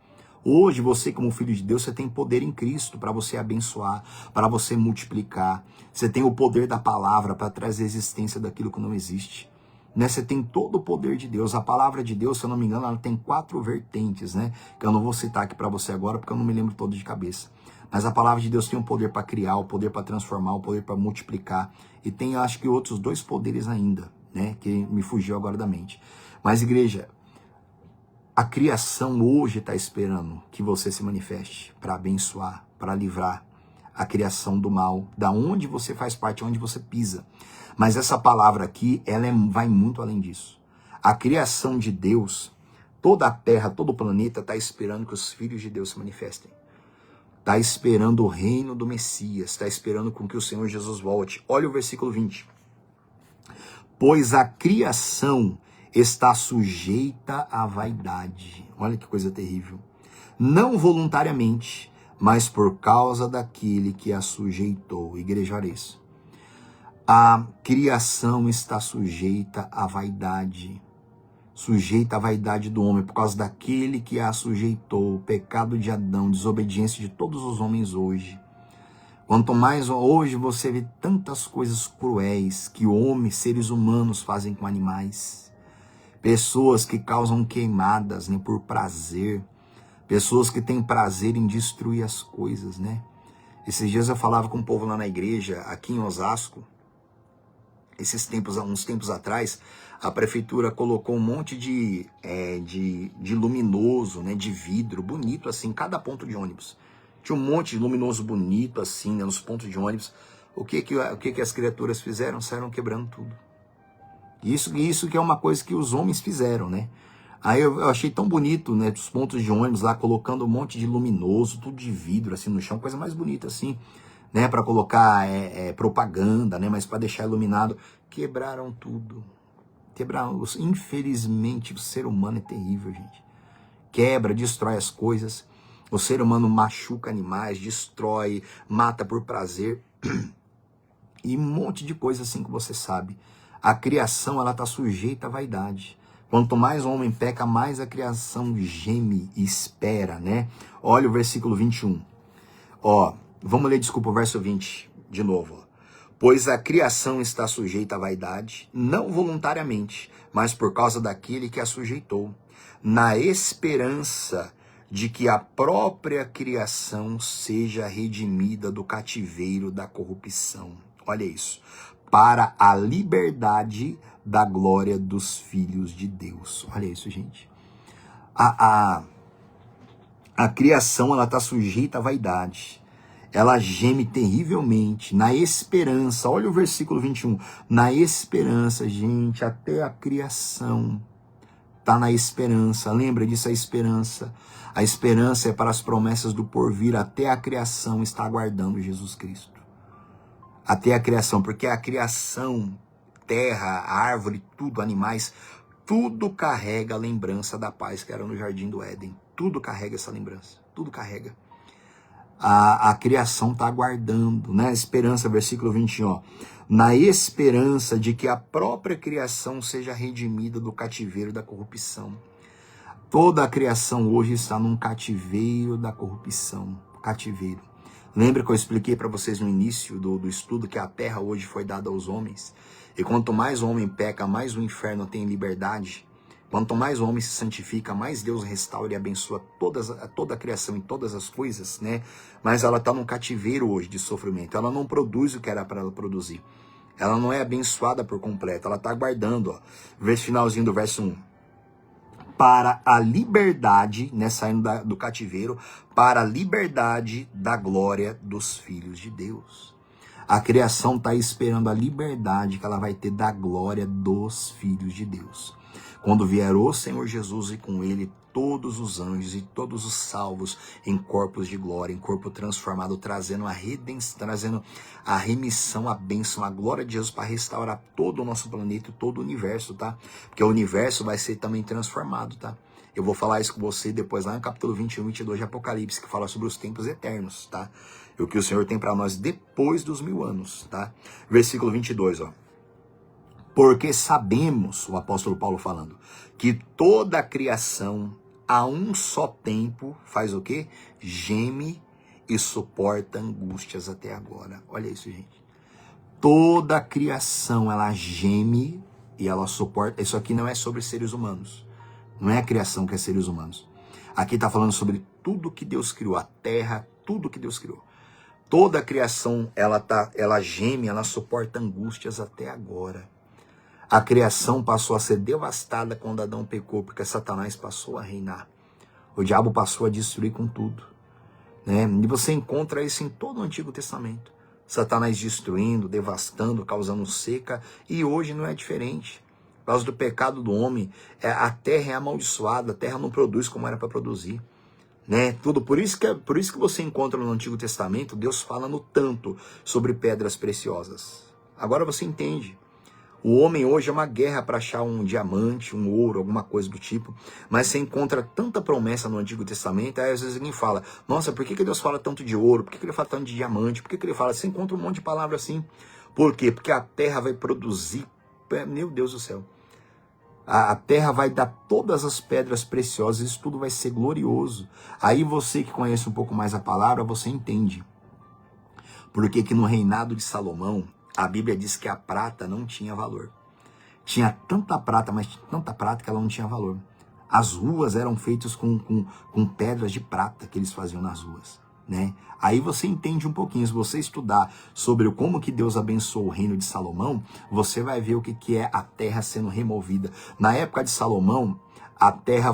Hoje, você como filho de Deus, você tem poder em Cristo para você abençoar, para você multiplicar. Você tem o poder da palavra para trazer existência daquilo que não existe. Né? Você tem todo o poder de Deus. A palavra de Deus, se eu não me engano, ela tem 4 vertentes, né? Que eu não vou citar aqui para você agora, porque eu não me lembro todo de cabeça. Mas a palavra de Deus tem o poder para criar, o poder para transformar, o poder para multiplicar. E tem, acho que, outros 2 poderes ainda, né, que me fugiu agora da mente. Mas, igreja, a criação hoje está esperando que você se manifeste para abençoar, para livrar a criação do mal, da onde você faz parte, onde você pisa. Mas essa palavra aqui, ela vai muito além disso. A criação de Deus, toda a terra, todo o planeta está esperando que os filhos de Deus se manifestem. Está esperando o reino do Messias, está esperando com que o Senhor Jesus volte. Olha o versículo 20. Pois a criação está sujeita à vaidade. Olha que coisa terrível. Não voluntariamente, mas por causa daquele que a sujeitou. Igreja, olha isso. A criação está sujeita à vaidade. sujeita à vaidade do homem, por causa daquele que a sujeitou, o pecado de Adão, desobediência de todos os homens hoje. Quanto mais hoje você vê tantas coisas cruéis que homens, seres humanos fazem com animais. Pessoas que causam queimadas, né, por prazer. Pessoas que têm prazer em destruir as coisas, né? Esses dias eu falava com o povo lá na igreja, aqui em Osasco. Uns tempos atrás, a prefeitura colocou um monte de luminoso, né, de vidro, bonito assim, cada ponto de ônibus. Tinha um monte de luminoso bonito assim, né, nos pontos de ônibus. O que as criaturas fizeram? Saíram quebrando tudo. Isso que é uma coisa que os homens fizeram, né? Aí eu achei tão bonito, né, os pontos de ônibus lá, colocando um monte de luminoso, tudo de vidro assim no chão, coisa mais bonita assim, né, para colocar propaganda, né, mas para deixar iluminado. Quebraram tudo. Infelizmente, o ser humano é terrível, gente. Quebra, destrói as coisas. O ser humano machuca animais, destrói, mata por prazer. E um monte de coisa assim que você sabe. A criação, ela está sujeita à vaidade. Quanto mais o homem peca, mais a criação geme e espera, né? Olha o versículo 21. Ó, vamos ler, desculpa, o verso 20 de novo. Ó. Pois a criação está sujeita à vaidade, não voluntariamente, mas por causa daquele que a sujeitou, na esperança de que a própria criação seja redimida do cativeiro da corrupção. Olha isso. Para a liberdade da glória dos filhos de Deus. Olha isso, gente. A criação, ela está sujeita à vaidade. Ela geme terrivelmente na esperança. Olha o versículo 21. Na esperança, gente, até a criação está na esperança. Lembra disso, a esperança. A esperança é para as promessas do porvir. Até a criação está aguardando Jesus Cristo. Até a criação, porque a criação, terra, árvore, tudo, animais, tudo carrega a lembrança da paz que era no Jardim do Éden. Tudo carrega essa lembrança. Tudo carrega. A criação está aguardando, né? Esperança, versículo 21, ó. Na esperança de que a própria criação seja redimida do cativeiro da corrupção. Toda a criação hoje está num cativeiro da corrupção. Cativeiro. Lembra que eu expliquei para vocês no início do estudo que a terra hoje foi dada aos homens? E quanto mais o homem peca, mais o inferno tem liberdade. Quanto mais o homem se santifica, mais Deus restaura e abençoa toda a criação e todas as coisas, né? Mas ela está num cativeiro hoje de sofrimento. Ela não produz o que era para ela produzir. Ela não é abençoada por completo. Ela está aguardando, ó. Finalzinho do verso 1. Para a liberdade, né? Saindo do cativeiro, para a liberdade da glória dos filhos de Deus. A criação está esperando a liberdade que ela vai ter da glória dos filhos de Deus. Quando vier o Senhor Jesus e com ele todos os anjos e todos os salvos em corpos de glória, em corpo transformado, trazendo a redenção, trazendo a remissão, a bênção, a glória de Jesus para restaurar todo o nosso planeta e todo o universo, tá? Porque o universo vai ser também transformado, tá? Eu vou falar isso com você depois lá no capítulo 21 e 22 de Apocalipse, que fala sobre os tempos eternos, tá? E o que o Senhor tem para nós depois dos 1000 anos, tá? Versículo 22, ó. Porque sabemos, o apóstolo Paulo falando, que toda a criação a um só tempo faz o quê? Geme e suporta angústias até agora. Olha isso, gente. Toda a criação, ela geme e ela suporta. Isso aqui não é sobre seres humanos. Não é a criação que é seres humanos. Aqui está falando sobre tudo que Deus criou, a terra, tudo que Deus criou. Toda a criação, ela geme, ela suporta angústias até agora. A criação passou a ser devastada quando Adão pecou, porque Satanás passou a reinar. O diabo passou a destruir com tudo, né? E você encontra isso em todo o Antigo Testamento. Satanás destruindo, devastando, causando seca. E hoje não é diferente. Por causa do pecado do homem, a terra é amaldiçoada, a terra não produz como era para produzir. Né? Tudo. Por isso que você encontra no Antigo Testamento Deus falando tanto sobre pedras preciosas. Agora você entende. O homem hoje é uma guerra para achar um diamante, um ouro, alguma coisa do tipo. Mas você encontra tanta promessa no Antigo Testamento, aí às vezes alguém fala, nossa, por que Deus fala tanto de ouro? Por que ele fala tanto de diamante? Por que ele fala? Você encontra um monte de palavras assim. Por quê? Porque a terra vai produzir, meu Deus do céu. A terra vai dar todas as pedras preciosas, isso tudo vai ser glorioso. Aí você que conhece um pouco mais a palavra, você entende. Porque que no reinado de Salomão, a Bíblia diz que a prata não tinha valor. Tinha tanta prata, mas tanta prata que ela não tinha valor. As ruas eram feitas com pedras de prata que eles faziam nas ruas, né? Aí você entende um pouquinho, se você estudar sobre como que Deus abençoou o reino de Salomão, você vai ver o que é a terra sendo removida. Na época de Salomão, a terra,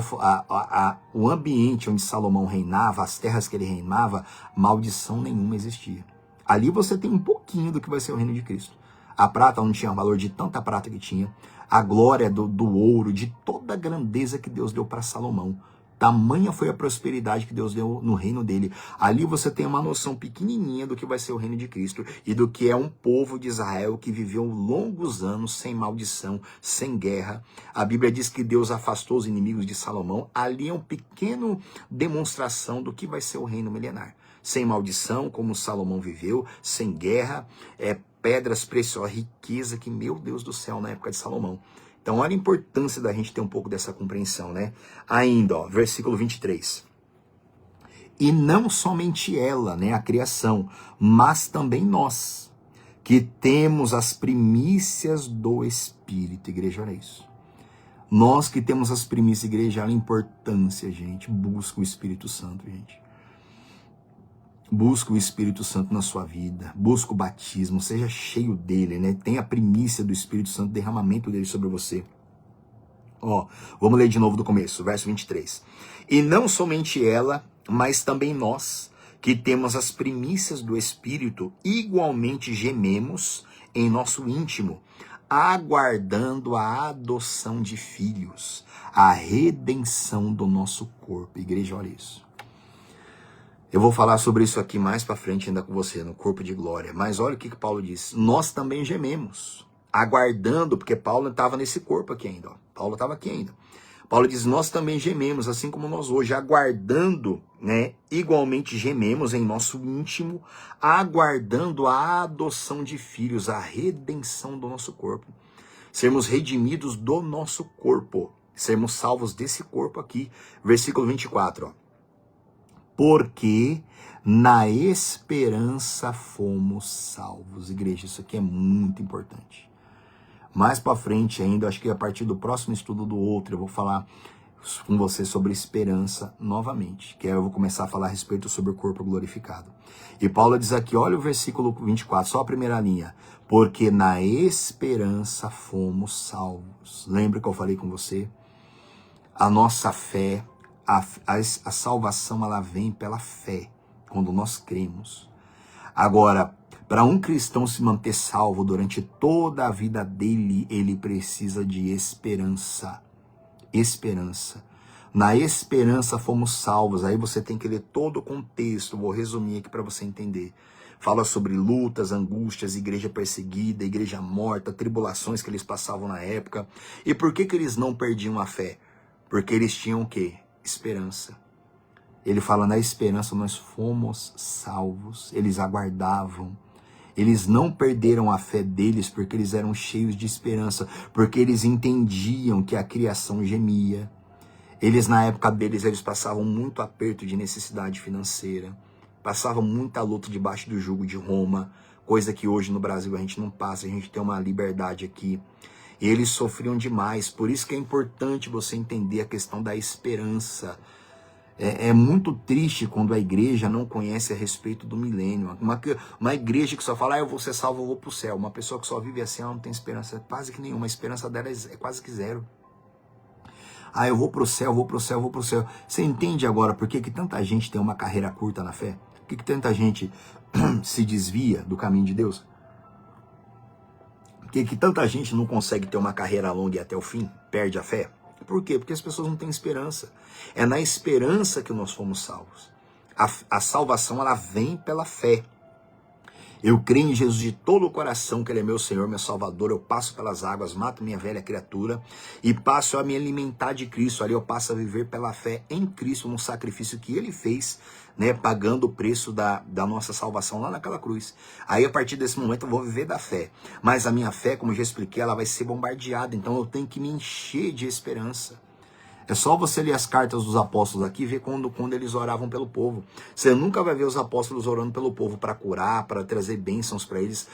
o ambiente onde Salomão reinava, as terras que ele reinava, maldição nenhuma existia. Ali você tem um pouquinho do que vai ser o reino de Cristo. A prata não tinha valor de tanta prata que tinha. A glória do ouro, de toda a grandeza que Deus deu para Salomão. Tamanha foi a prosperidade que Deus deu no reino dele. Ali você tem uma noção pequenininha do que vai ser o reino de Cristo e do que é um povo de Israel que viveu longos anos sem maldição, sem guerra. A Bíblia diz que Deus afastou os inimigos de Salomão. Ali é um pequeno demonstração do que vai ser o reino milenar. Sem maldição, como Salomão viveu, sem guerra, pedras preciosas, riqueza que, meu Deus do céu, na época de Salomão. Então, olha a importância da gente ter um pouco dessa compreensão, né? Ainda, ó, versículo 23. E não somente ela, né, a criação, mas também nós, que temos as primícias do Espírito. Igreja, olha isso. Nós que temos as primícias, igreja, olha a importância, gente. Busca o Espírito Santo, gente. Busca o Espírito Santo na sua vida, busca o batismo, seja cheio dele, né? Tenha a primícia do Espírito Santo, derramamento dele sobre você. Ó, vamos ler de novo do começo, verso 23. E não somente ela, mas também nós, que temos as primícias do Espírito, igualmente gememos em nosso íntimo, aguardando a adoção de filhos, a redenção do nosso corpo. Igreja, olha isso. Eu vou falar sobre isso aqui mais para frente ainda com você, no corpo de glória. Mas olha o que Paulo diz. Nós também gememos, aguardando, porque Paulo estava nesse corpo aqui ainda. Ó. Paulo estava aqui ainda. Paulo diz, nós também gememos, assim como nós hoje, aguardando, né? Igualmente gememos em nosso íntimo, aguardando a adoção de filhos, a redenção do nosso corpo. Sermos redimidos do nosso corpo. Sermos salvos desse corpo aqui. Versículo 24, ó. Porque na esperança fomos salvos. Igreja, isso aqui é muito importante. Mais para frente ainda, acho que a partir do próximo estudo do outro, eu vou falar com você sobre esperança novamente. Que aí eu vou começar a falar a respeito sobre o corpo glorificado. E Paulo diz aqui, olha o versículo 24, só a primeira linha. Porque na esperança fomos salvos. Lembra que eu falei com você? A nossa fé... A salvação, ela vem pela fé, quando nós cremos. Agora, para um cristão se manter salvo durante toda a vida dele, ele precisa de esperança. Esperança. Na esperança fomos salvos. Aí você tem que ler todo o contexto. Vou resumir aqui para você entender. Fala sobre lutas, angústias, igreja perseguida, igreja morta, tribulações que eles passavam na época. E por que eles não perdiam a fé? Porque eles tinham o quê? Esperança. Ele fala, na esperança nós fomos salvos. Eles aguardavam. Eles não perderam a fé deles porque eles eram cheios de esperança, porque eles entendiam que a criação gemia. Eles, na época deles, eles passavam muito aperto de necessidade financeira, passavam muita luta debaixo do jugo de Roma, coisa que hoje no Brasil a gente não passa, a gente tem uma liberdade aqui. E eles sofriam demais, por isso que é importante você entender a questão da esperança. É muito triste quando a igreja não conhece a respeito do milênio. Uma igreja que só fala, eu vou ser salvo, eu vou para o céu. Uma pessoa que só vive assim, ela não tem esperança quase que nenhuma. A esperança dela é quase que zero. Eu vou para o céu, vou para o céu, vou para o céu. Você entende agora por que tanta gente tem uma carreira curta na fé? Por que tanta gente se desvia do caminho de Deus? Por que tanta gente não consegue ter uma carreira longa e até o fim? Perde a fé? Por quê? Porque as pessoas não têm esperança. É na esperança que nós fomos salvos. A salvação, ela vem pela fé. Eu creio em Jesus de todo o coração, que Ele é meu Senhor, meu Salvador. Eu passo pelas águas, mato minha velha criatura e passo a me alimentar de Cristo. Ali eu passo a viver pela fé em Cristo, no sacrifício que Ele fez, né, pagando o preço da nossa salvação lá naquela cruz. Aí a partir desse momento eu vou viver da fé. Mas a minha fé, como eu já expliquei, ela vai ser bombardeada. Então eu tenho que me encher de esperança. É só você ler as cartas dos apóstolos aqui e ver quando eles oravam pelo povo. Você nunca vai ver os apóstolos orando pelo povo para curar, para trazer bênçãos para eles.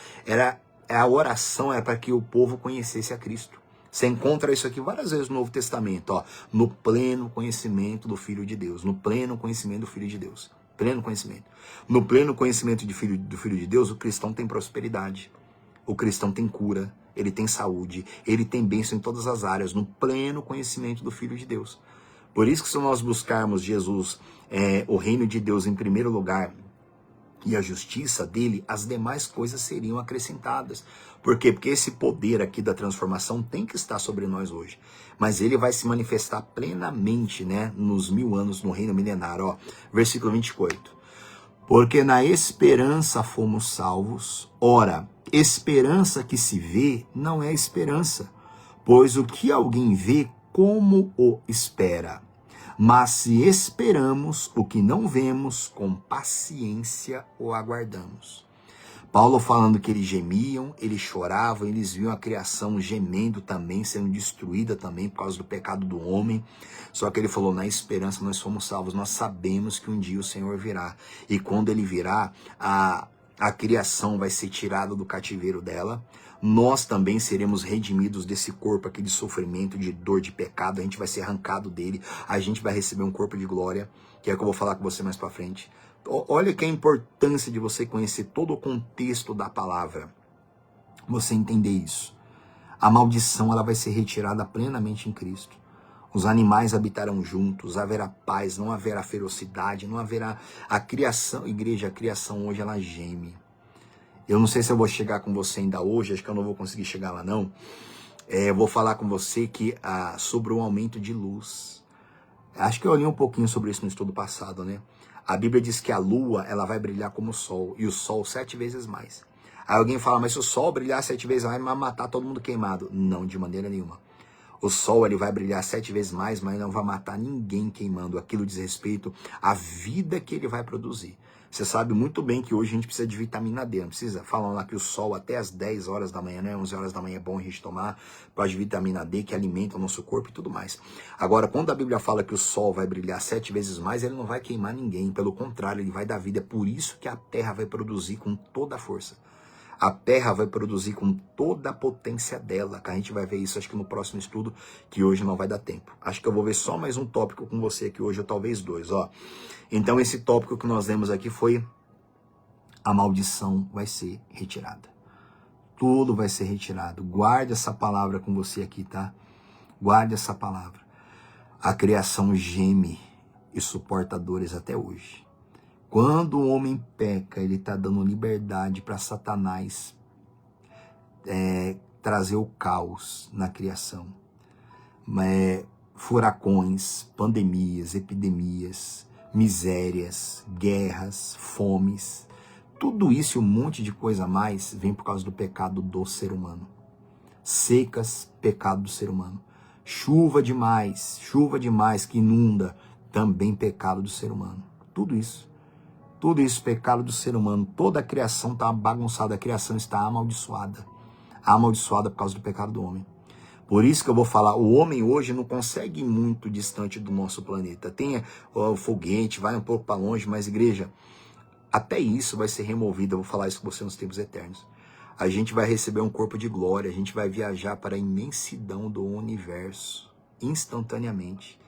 A oração era para que o povo conhecesse a Cristo. Você encontra isso aqui várias vezes no Novo Testamento, ó, no pleno conhecimento do Filho de Deus, no pleno conhecimento do Filho de Deus. Pleno conhecimento. No pleno conhecimento do Filho de Deus, o cristão tem prosperidade. O cristão tem cura, ele tem saúde, ele tem bênção em todas as áreas, no pleno conhecimento do Filho de Deus. Por isso que se nós buscarmos Jesus, o reino de Deus em primeiro lugar, e a justiça dele, as demais coisas seriam acrescentadas. Por quê? Porque esse poder aqui da transformação tem que estar sobre nós hoje. Mas ele vai se manifestar plenamente, né, nos 1000 anos, no reino milenário. Ó, versículo 28. Porque na esperança fomos salvos. Ora, esperança que se vê não é esperança, pois o que alguém vê, como o espera? Mas se esperamos o que não vemos, com paciência o aguardamos. Paulo falando que eles gemiam, eles choravam, eles viam a criação gemendo também, sendo destruída também por causa do pecado do homem. Só que ele falou, na esperança nós fomos salvos, nós sabemos que um dia o Senhor virá. E quando ele virá, a criação vai ser tirada do cativeiro dela. Nós também seremos redimidos desse corpo aqui de sofrimento, de dor, de pecado. A gente vai ser arrancado dele, a gente vai receber um corpo de glória, que é o que eu vou falar com você mais pra frente. Olha que a importância de você conhecer todo o contexto da palavra. Você entender isso. A maldição ela vai ser retirada plenamente em Cristo. Os animais habitarão juntos, haverá paz, não haverá ferocidade, não haverá a criação. Igreja, a criação hoje ela geme. Eu não sei se eu vou chegar com você ainda hoje, acho que eu não vou conseguir chegar lá não. Eu vou falar com você sobre o aumento de luz. Acho que eu li um pouquinho sobre isso no estudo passado, né? A Bíblia diz que a lua, ela vai brilhar como o sol, e o sol 7 vezes mais. Aí alguém fala, mas se o sol brilhar 7 vezes mais, vai matar todo mundo queimado. Não, de maneira nenhuma. O sol, ele vai brilhar 7 vezes mais, mas não vai matar ninguém queimando. Aquilo diz respeito à vida que ele vai produzir. Você sabe muito bem que hoje a gente precisa de vitamina D, não precisa? Falam lá que o sol até as 10 horas da manhã, né? 11 horas da manhã é bom a gente tomar por causa de vitamina D, que alimenta o nosso corpo e tudo mais. Agora, quando a Bíblia fala que o sol vai brilhar 7 vezes mais, ele não vai queimar ninguém. Pelo contrário, ele vai dar vida. É por isso que a terra vai produzir com toda a força. A terra vai produzir com toda a potência dela, que a gente vai ver isso acho que no próximo estudo, que hoje não vai dar tempo. Acho que eu vou ver só mais um tópico com você aqui hoje, ou talvez 2, ó. Então esse tópico que nós lemos aqui foi: a maldição vai ser retirada. Tudo vai ser retirado. Guarde essa palavra com você aqui, tá? Guarde essa palavra. A criação geme e suporta dores até hoje. Quando o homem peca, ele está dando liberdade para Satanás trazer o caos na criação. Furacões, pandemias, epidemias, misérias, guerras, fomes, tudo isso e um monte de coisa a mais vem por causa do pecado do ser humano. Secas, pecado do ser humano. Chuva demais que inunda, também pecado do ser humano. Tudo isso, pecado do ser humano. Toda a criação está bagunçada, a criação está amaldiçoada. Amaldiçoada por causa do pecado do homem. Por isso que eu vou falar, o homem hoje não consegue ir muito distante do nosso planeta. Tem o foguete, vai um pouco para longe, mas igreja, até isso vai ser removido. Eu vou falar isso com você nos tempos eternos. A gente vai receber um corpo de glória, a gente vai viajar para a imensidão do universo, instantaneamente.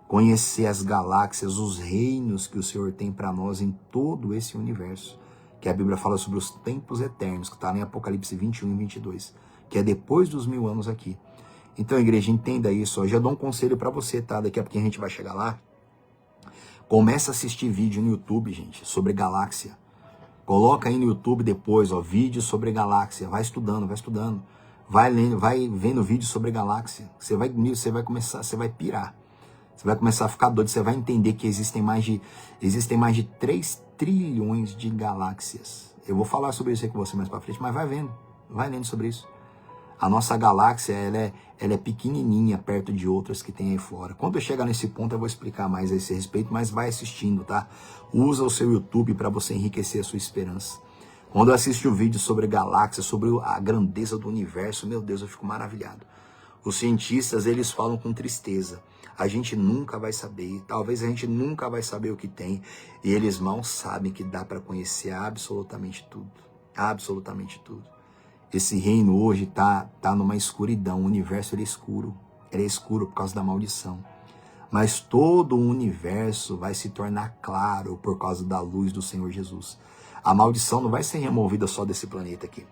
Conhecer as galáxias, os reinos que o Senhor tem para nós em todo esse universo. Que a Bíblia fala sobre os tempos eternos, que está em Apocalipse 21 e 22. Que é depois dos 1000 anos aqui. Então, igreja, entenda isso. Eu já dou um conselho para você, tá? Daqui a pouquinho a gente vai chegar lá. Começa a assistir vídeo no YouTube, gente, sobre galáxia. Coloca aí no YouTube depois, ó, vídeo sobre galáxia. Vai estudando, vai estudando. Vai lendo, vai vendo vídeo sobre galáxia. Você vai começar, você vai pirar. Você vai começar a ficar doido, você vai entender que existem mais de 3 trilhões de galáxias. Eu vou falar sobre isso aí com você mais pra frente, mas vai vendo, vai lendo sobre isso. A nossa galáxia, ela é pequenininha perto de outras que tem aí fora. Quando eu chegar nesse ponto, eu vou explicar mais a esse respeito, mas vai assistindo, tá? Usa o seu YouTube para você enriquecer a sua esperança. Quando eu assisto um vídeo sobre galáxia, sobre a grandeza do universo, meu Deus, eu fico maravilhado. Os cientistas, eles falam com tristeza. A gente nunca vai saber, talvez a gente nunca vai saber o que tem, e eles mal sabem que dá para conhecer absolutamente tudo. Absolutamente tudo. Esse reino hoje tá numa escuridão, o universo ele é escuro por causa da maldição. Mas todo o universo vai se tornar claro por causa da luz do Senhor Jesus. A maldição não vai ser removida só desse planeta aqui.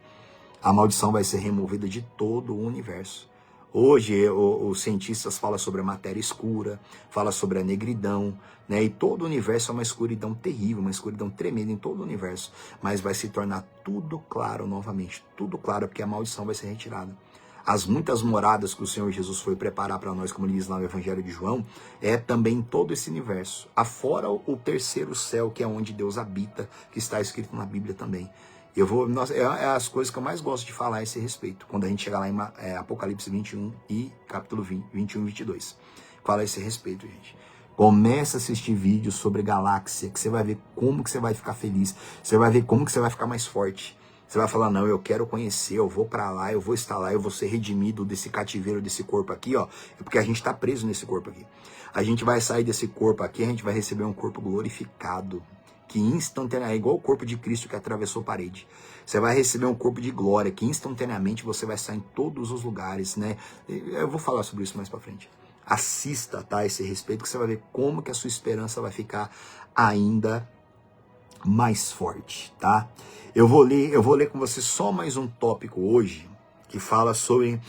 A maldição vai ser removida de todo o universo. Hoje os cientistas falam sobre a matéria escura, falam sobre a negridão, né? E todo o universo é uma escuridão terrível, uma escuridão tremenda em todo o universo. Mas vai se tornar tudo claro novamente, tudo claro, porque a maldição vai ser retirada. As muitas moradas que o Senhor Jesus foi preparar para nós, como ele diz lá no Evangelho de João, é também todo esse universo. Afora o terceiro céu, que é onde Deus habita, que está escrito na Bíblia também. É as coisas que eu mais gosto de falar a esse respeito, quando a gente chegar lá em Apocalipse 21 e capítulo 21 e 22. Fala a esse respeito, gente. Começa a assistir vídeos sobre galáxia, que você vai ver como que você vai ficar feliz. Você vai ver como que você vai ficar mais forte. Você vai falar, não, eu quero conhecer, eu vou pra lá, eu vou estar lá, eu vou ser redimido desse cativeiro, desse corpo aqui, ó. É porque a gente tá preso nesse corpo aqui. A gente vai sair desse corpo aqui, a gente vai receber um corpo glorificado. Que instantaneamente, é igual o corpo de Cristo que atravessou a parede. Você vai receber um corpo de glória, que instantaneamente você vai estar em todos os lugares, né? Eu vou falar sobre isso mais pra frente. Assista, tá, esse respeito, que você vai ver como que a sua esperança vai ficar ainda mais forte, tá? Eu vou ler com você só mais um tópico hoje, que fala sobre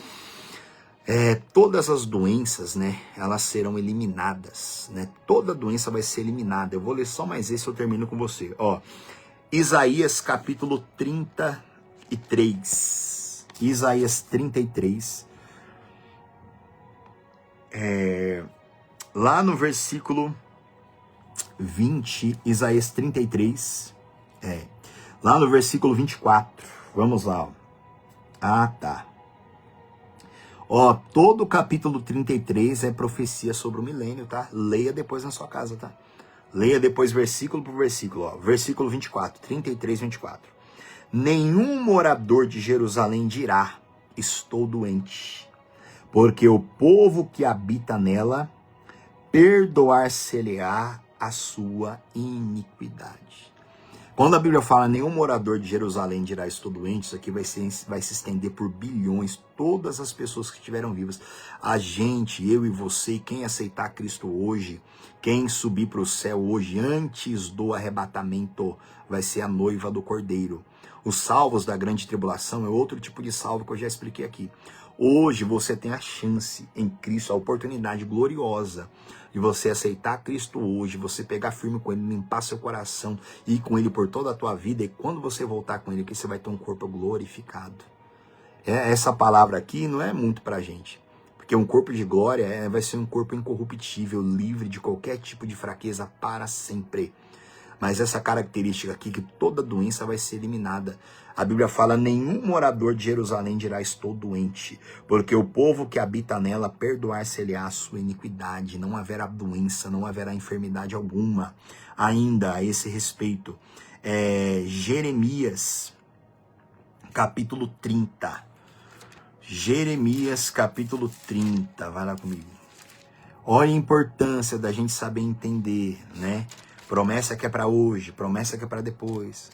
todas as doenças, né, elas serão eliminadas, né, toda doença vai ser eliminada. Eu vou ler só mais esse, eu termino com você, ó, Isaías capítulo 33, Isaías 33, lá no versículo 20, Isaías 33, lá no versículo 24, vamos lá, ó. Tá. Ó, todo o capítulo 33 é profecia sobre o milênio, tá? Leia depois na sua casa, tá? Leia depois versículo por versículo, ó. Versículo 24, 33, 24. Nenhum morador de Jerusalém dirá, estou doente, porque o povo que habita nela perdoar-se-lhe-á a sua iniquidade. Quando a Bíblia fala, nenhum morador de Jerusalém dirá estou doente, isso aqui vai se estender por bilhões, todas as pessoas que estiveram vivas. A gente, eu e você, quem aceitar Cristo hoje, quem subir para o céu hoje, antes do arrebatamento, vai ser a noiva do Cordeiro. Os salvos da grande tribulação é outro tipo de salvo que eu já expliquei aqui. Hoje você tem a chance em Cristo, a oportunidade gloriosa de você aceitar Cristo hoje, você pegar firme com Ele, limpar seu coração, ir com Ele por toda a tua vida, e quando você voltar com Ele aqui, você vai ter um corpo glorificado. Essa palavra aqui não é muito pra gente, porque um corpo de glória vai ser um corpo incorruptível, livre de qualquer tipo de fraqueza para sempre. Mas essa característica aqui, que toda doença vai ser eliminada. A Bíblia fala, nenhum morador de Jerusalém dirá estou doente, porque o povo que habita nela perdoar-se-lhe-á a sua iniquidade. Não haverá doença, não haverá enfermidade alguma. Ainda a esse respeito, Jeremias, capítulo 30. Jeremias, capítulo 30, vai lá comigo. Olha a importância da gente saber entender, né? Promessa que é para hoje, promessa que é para depois.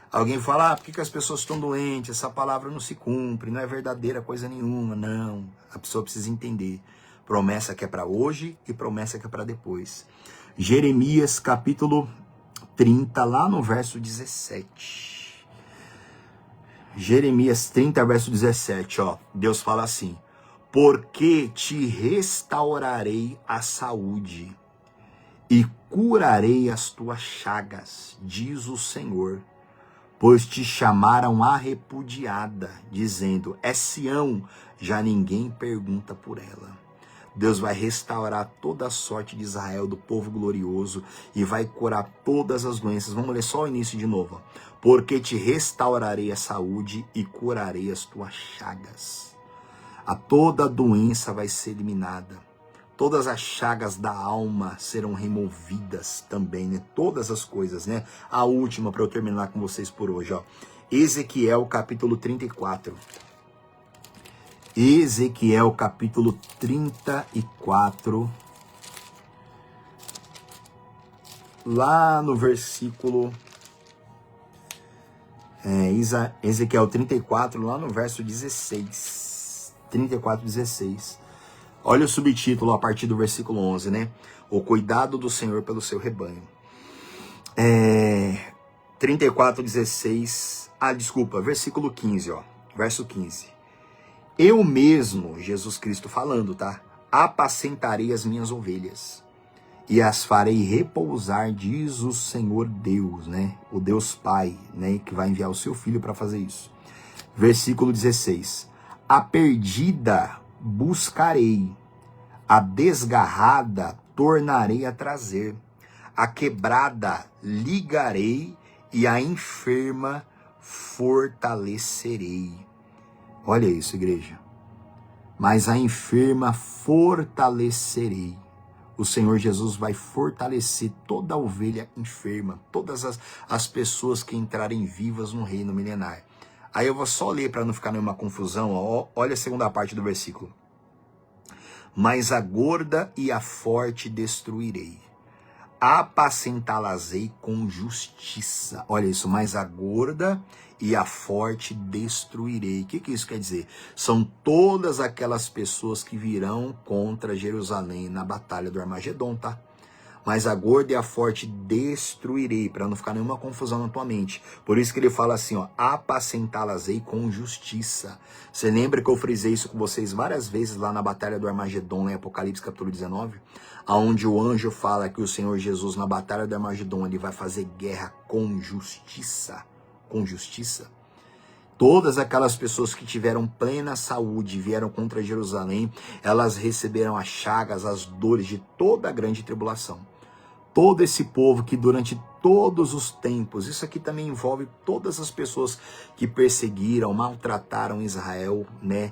Alguém fala, por que as pessoas estão doentes? Essa palavra não se cumpre, não é verdadeira coisa nenhuma. Não, a pessoa precisa entender. Promessa que é para hoje e promessa que é para depois. Jeremias capítulo 30, lá no verso 17. Jeremias 30, verso 17, ó. Deus fala assim, porque te restaurarei a saúde e curarei as tuas chagas, diz o Senhor, pois te chamaram a repudiada, dizendo, é Sião, já ninguém pergunta por ela. Deus vai restaurar toda a sorte de Israel, do povo glorioso, e vai curar todas as doenças. Vamos ler só o início de novo. Porque te restaurarei a saúde e curarei as tuas chagas. A toda doença vai ser eliminada. Todas as chagas da alma serão removidas também, né? Todas as coisas, né? A última para eu terminar com vocês por hoje, ó. Ezequiel capítulo 34. Ezequiel capítulo 34. Lá no versículo... Ezequiel 34, lá no verso 16. 34, 16. Olha o subtítulo a partir do versículo 11, né? O cuidado do Senhor pelo seu rebanho. 34, 16. Versículo 15, ó. Verso 15. Eu mesmo, Jesus Cristo falando, tá? Apacentarei as minhas ovelhas e as farei repousar, diz o Senhor Deus, né? O Deus Pai, né? Que vai enviar o seu Filho para fazer isso. Versículo 16. A perdida buscarei, a desgarrada tornarei a trazer, a quebrada ligarei e a enferma fortalecerei. Olha isso, igreja. Mas a enferma fortalecerei. O Senhor Jesus vai fortalecer toda a ovelha enferma, todas as pessoas que entrarem vivas no reino milenar. Aí eu vou só ler para não ficar nenhuma confusão. Ó, olha a segunda parte do versículo. Mas a gorda e a forte destruirei. Apacentá-las-ei com justiça. Olha isso, mas a gorda e a forte destruirei. O que isso quer dizer? São todas aquelas pessoas que virão contra Jerusalém na batalha do Armagedon, tá? Mas a gorda e a forte destruirei, para não ficar nenhuma confusão na tua mente. Por isso que ele fala assim, ó, apacentá-las-ei com justiça. Você lembra que eu frisei isso com vocês várias vezes lá na batalha do Armagedon, em Apocalipse capítulo 19? Onde o anjo fala que o Senhor Jesus, na batalha do Armagedon, ele vai fazer guerra com justiça. Com justiça. Todas aquelas pessoas que tiveram plena saúde e vieram contra Jerusalém, elas receberam as chagas, as dores de toda a grande tribulação. Todo esse povo que durante todos os tempos, isso aqui também envolve todas as pessoas que perseguiram, maltrataram Israel, né?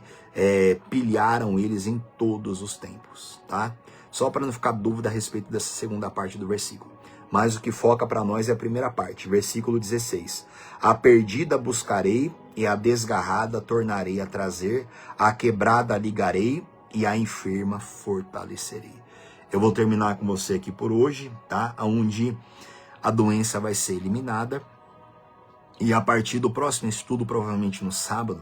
Pilharam eles em todos os tempos, tá? Só para não ficar dúvida a respeito dessa segunda parte do versículo. Mas o que foca para nós é a primeira parte, versículo 16. A perdida buscarei e a desgarrada tornarei a trazer, a quebrada ligarei e a enferma fortalecerei. Eu vou terminar com você aqui por hoje, tá? Onde a doença vai ser eliminada. E a partir do próximo estudo, provavelmente no sábado,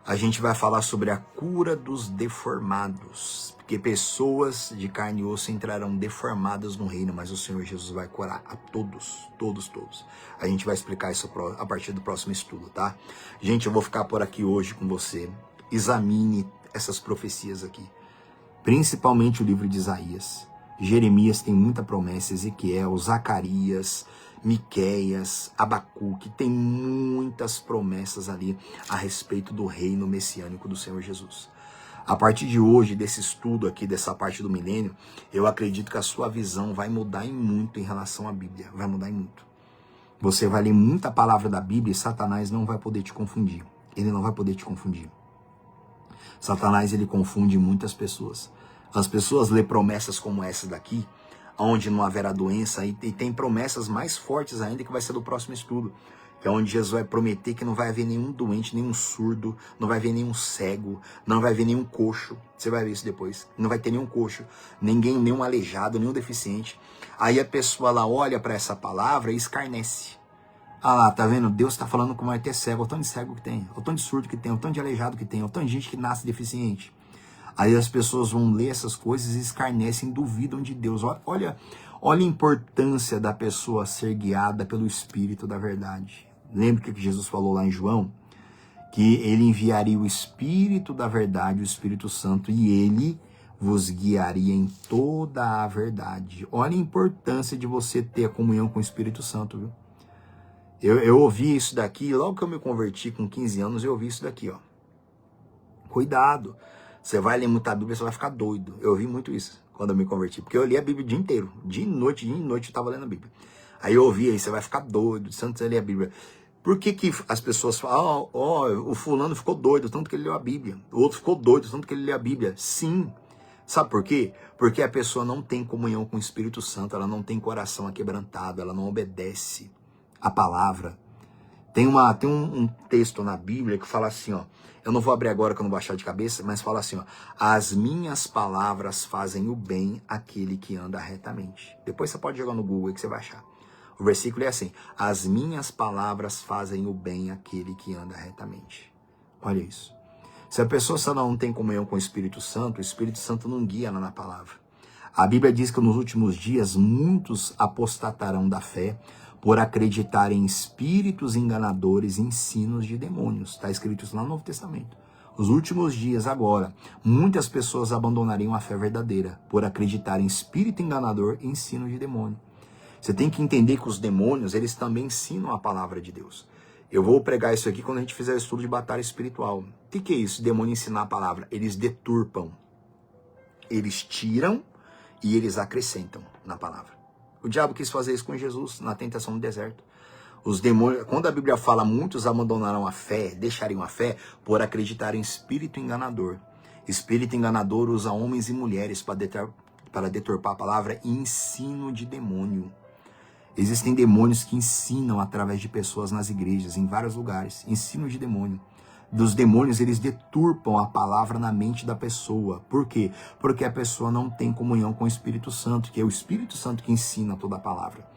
a gente vai falar sobre a cura dos deformados. Porque pessoas de carne e osso entrarão deformadas no reino, mas o Senhor Jesus vai curar a todos, todos, todos. A gente vai explicar isso a partir do próximo estudo, tá? Gente, eu vou ficar por aqui hoje com você. Examine essas profecias aqui. Principalmente o livro de Isaías. Jeremias tem muita promessa, Ezequiel, Zacarias, Miqueias, Abacuque, tem muitas promessas ali a respeito do reino messiânico do Senhor Jesus. A partir de hoje, desse estudo aqui, dessa parte do milênio, eu acredito que a sua visão vai mudar em muito em relação à Bíblia, vai mudar em muito. Você vai ler muita palavra da Bíblia e Satanás não vai poder te confundir. Ele não vai poder te confundir. Satanás, ele confunde muitas pessoas. As pessoas lêem promessas como essa daqui, onde não haverá doença, e tem promessas mais fortes ainda que vai ser do próximo estudo, que é onde Jesus vai prometer que não vai haver nenhum doente, nenhum surdo, não vai haver nenhum cego, não vai haver nenhum coxo. Você vai ver isso depois. Não vai ter nenhum coxo, nenhum aleijado, nenhum deficiente. Aí a pessoa lá olha para essa palavra e escarnece. Ah lá, tá vendo? Deus tá falando como vai ter cego, o tanto de cego que tem, o tanto de surdo que tem, o tanto de aleijado que tem, o tanto de gente que nasce deficiente. Aí as pessoas vão ler essas coisas e escarnecem, duvidam de Deus. Olha a importância da pessoa ser guiada pelo Espírito da verdade. Lembra o que Jesus falou lá em João? Que ele enviaria o Espírito da verdade, o Espírito Santo, e ele vos guiaria em toda a verdade. Olha a importância de você ter a comunhão com o Espírito Santo, viu? Eu ouvi isso daqui, logo que eu me converti com 15 anos, eu ouvi isso daqui, ó. Cuidado. Você vai ler muita Bíblia, você vai ficar doido. Eu vi muito isso quando eu me converti, porque eu li a Bíblia o dia inteiro. Dia e noite eu estava lendo a Bíblia. Aí eu ouvi aí, você vai ficar doido, tanto você lê a Bíblia. Por que que as pessoas falam, o fulano ficou doido, tanto que ele leu a Bíblia. O outro ficou doido, tanto que ele leu a Bíblia. Sim. Sabe por quê? Porque a pessoa não tem comunhão com o Espírito Santo, ela não tem coração aquebrantado, ela não obedece a palavra. Tem um texto na Bíblia que fala assim, ó. Eu não vou abrir agora que eu não vou achar de cabeça, mas fala assim, ó. As minhas palavras fazem o bem àquele que anda retamente. Depois você pode jogar no Google aí que você vai achar. O versículo é assim: as minhas palavras fazem o bem àquele que anda retamente. Olha isso. Se a pessoa só não tem comunhão com o Espírito Santo não guia ela na palavra. A Bíblia diz que nos últimos dias muitos apostatarão da fé por acreditar em espíritos enganadores e ensinos de demônios. Está escrito isso lá no Novo Testamento. Nos últimos dias agora, muitas pessoas abandonariam a fé verdadeira por acreditar em espírito enganador e ensino de demônio. Você tem que entender que os demônios, eles também ensinam a palavra de Deus. Eu vou pregar isso aqui quando a gente fizer o estudo de batalha espiritual. O que é isso, demônio ensinar a palavra? Eles deturpam, eles tiram e eles acrescentam na palavra. O diabo quis fazer isso com Jesus na tentação no deserto. Os demônios, quando a Bíblia fala, muitos abandonarão a fé, deixariam a fé por acreditar em espírito enganador. Espírito enganador usa homens e mulheres para deturpar a palavra e ensino de demônio. Existem demônios que ensinam através de pessoas nas igrejas, em vários lugares. Ensino de demônio. Dos demônios, eles deturpam a palavra na mente da pessoa. Por quê? Porque a pessoa não tem comunhão com o Espírito Santo, que é o Espírito Santo que ensina toda a palavra.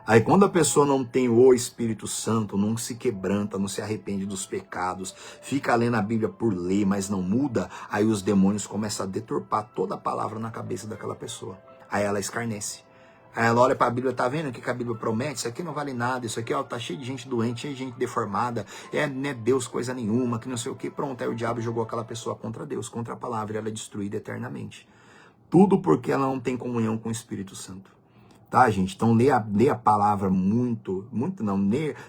Aí quando a pessoa não tem o Espírito Santo, não se quebranta, não se arrepende dos pecados, fica lendo a Bíblia por ler, mas não muda, aí os demônios começam a deturpar toda a palavra na cabeça daquela pessoa. Aí ela escarnece. Aí ela olha para a Bíblia, tá vendo o que a Bíblia promete? Isso aqui não vale nada, isso aqui ó, tá cheio de gente doente, cheio de gente deformada, não é Deus coisa nenhuma, que não sei o que. Pronto, aí o diabo jogou aquela pessoa contra Deus, contra a palavra, e ela é destruída eternamente. Tudo porque ela não tem comunhão com o Espírito Santo. Tá, gente? Então lê a palavra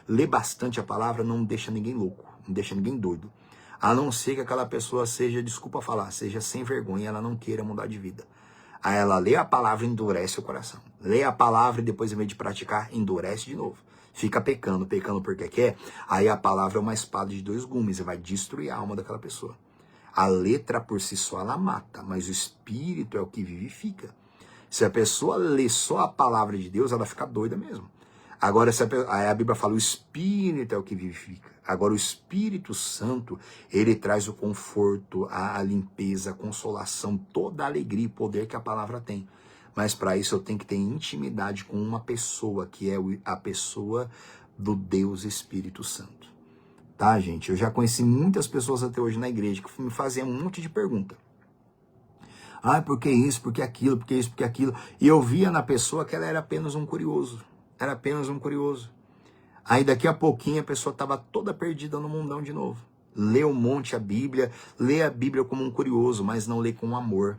lê bastante a palavra, não deixa ninguém louco, não deixa ninguém doido. A não ser que aquela pessoa seja, desculpa falar, seja sem vergonha, ela não queira mudar de vida. Aí ela lê a palavra e endurece o coração. Lê a palavra e depois, em vez de praticar, endurece de novo. Fica pecando porque quer. Aí a palavra é uma espada de dois gumes e vai destruir a alma daquela pessoa. A letra por si só, ela mata, mas o Espírito é o que vivifica. Se a pessoa lê só a palavra de Deus, ela fica doida mesmo. Agora, aí a Bíblia fala, o Espírito é o que vivifica. Agora, o Espírito Santo, ele traz o conforto, a limpeza, a consolação, toda a alegria e poder que a palavra tem. Mas para isso eu tenho que ter intimidade com uma pessoa, que é a pessoa do Deus Espírito Santo. Tá, gente? Eu já conheci muitas pessoas até hoje na igreja que me faziam um monte de pergunta. Ah, por que isso, por que aquilo, por que isso, por que aquilo? E eu via na pessoa que ela era apenas um curioso. Era apenas um curioso. Aí daqui a pouquinho a pessoa estava toda perdida no mundão de novo. Lê um monte a Bíblia, lê a Bíblia como um curioso, mas não lê com amor.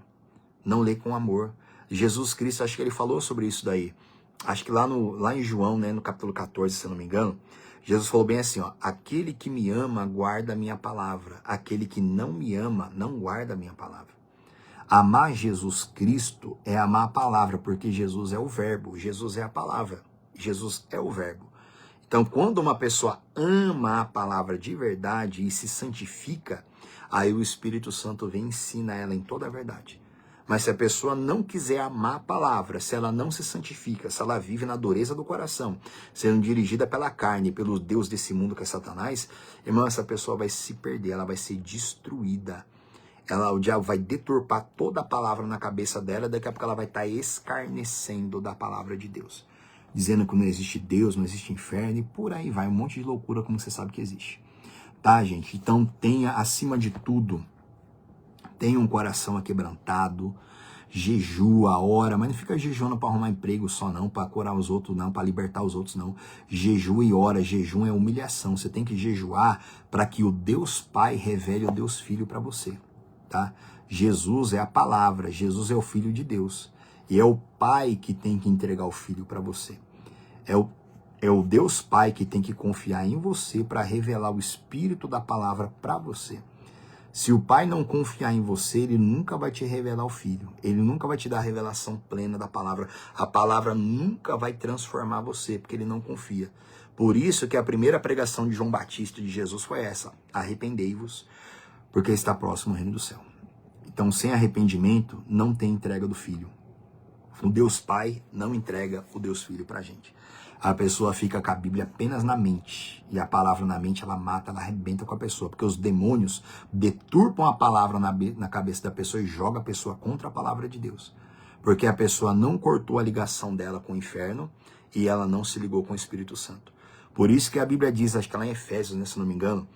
Não lê com amor. Jesus Cristo, acho que ele falou sobre isso daí. Acho que lá em João, né, no capítulo 14, se eu não me engano, Jesus falou bem assim, ó, aquele que me ama guarda a minha palavra, aquele que não me ama não guarda a minha palavra. Amar Jesus Cristo é amar a palavra, porque Jesus é o verbo, Jesus é a palavra, Jesus é o verbo. Então, quando uma pessoa ama a palavra de verdade e se santifica, aí o Espírito Santo vem e ensina ela em toda a verdade. Mas se a pessoa não quiser amar a palavra, se ela não se santifica, se ela vive na dureza do coração, sendo dirigida pela carne, pelo Deus desse mundo que é Satanás, irmão, essa pessoa vai se perder, ela vai ser destruída. O diabo vai deturpar toda a palavra na cabeça dela, daqui a pouco ela vai estar escarnecendo da palavra de Deus. Dizendo que não existe Deus, não existe inferno, e por aí vai, um monte de loucura como você sabe que existe. Tá, gente? Então tenha, acima de tudo, tenha um coração aquebrantado, jejua, ora, mas não fica jejuando para arrumar emprego só não, para curar os outros não, para libertar os outros não. Jejua e ora, jejum é humilhação. Você tem que jejuar para que o Deus Pai revele o Deus Filho para você. Tá? Jesus é a palavra, Jesus é o Filho de Deus. E é o Pai que tem que entregar o Filho para você. É o Deus Pai que tem que confiar em você para revelar o Espírito da palavra para você. Se o pai não confiar em você, ele nunca vai te revelar o filho. Ele nunca vai te dar a revelação plena da palavra. A palavra nunca vai transformar você, porque ele não confia. Por isso que a primeira pregação de João Batista, de Jesus, foi essa: arrependei-vos, porque está próximo o reino do céu. Então, sem arrependimento, não tem entrega do filho. O Deus Pai não entrega o Deus Filho pra gente. A pessoa fica com a Bíblia apenas na mente. E a palavra na mente, ela mata, ela arrebenta com a pessoa. Porque os demônios deturpam a palavra na cabeça da pessoa e jogam a pessoa contra a palavra de Deus. Porque a pessoa não cortou a ligação dela com o inferno e ela não se ligou com o Espírito Santo. Por isso que a Bíblia diz, acho que é lá em Efésios, né, se não me engano,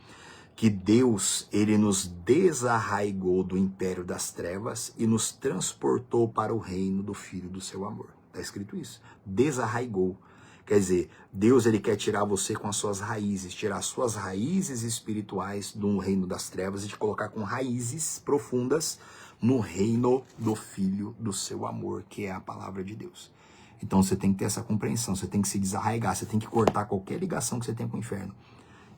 que Deus, ele nos desarraigou do império das trevas e nos transportou para o reino do Filho do seu amor. Está escrito isso. Desarraigou. Quer dizer, Deus, ele quer tirar você com as suas raízes, tirar as suas raízes espirituais do reino das trevas e te colocar com raízes profundas no reino do Filho do seu amor, que é a palavra de Deus. Então você tem que ter essa compreensão, você tem que se desarraigar, você tem que cortar qualquer ligação que você tem com o inferno.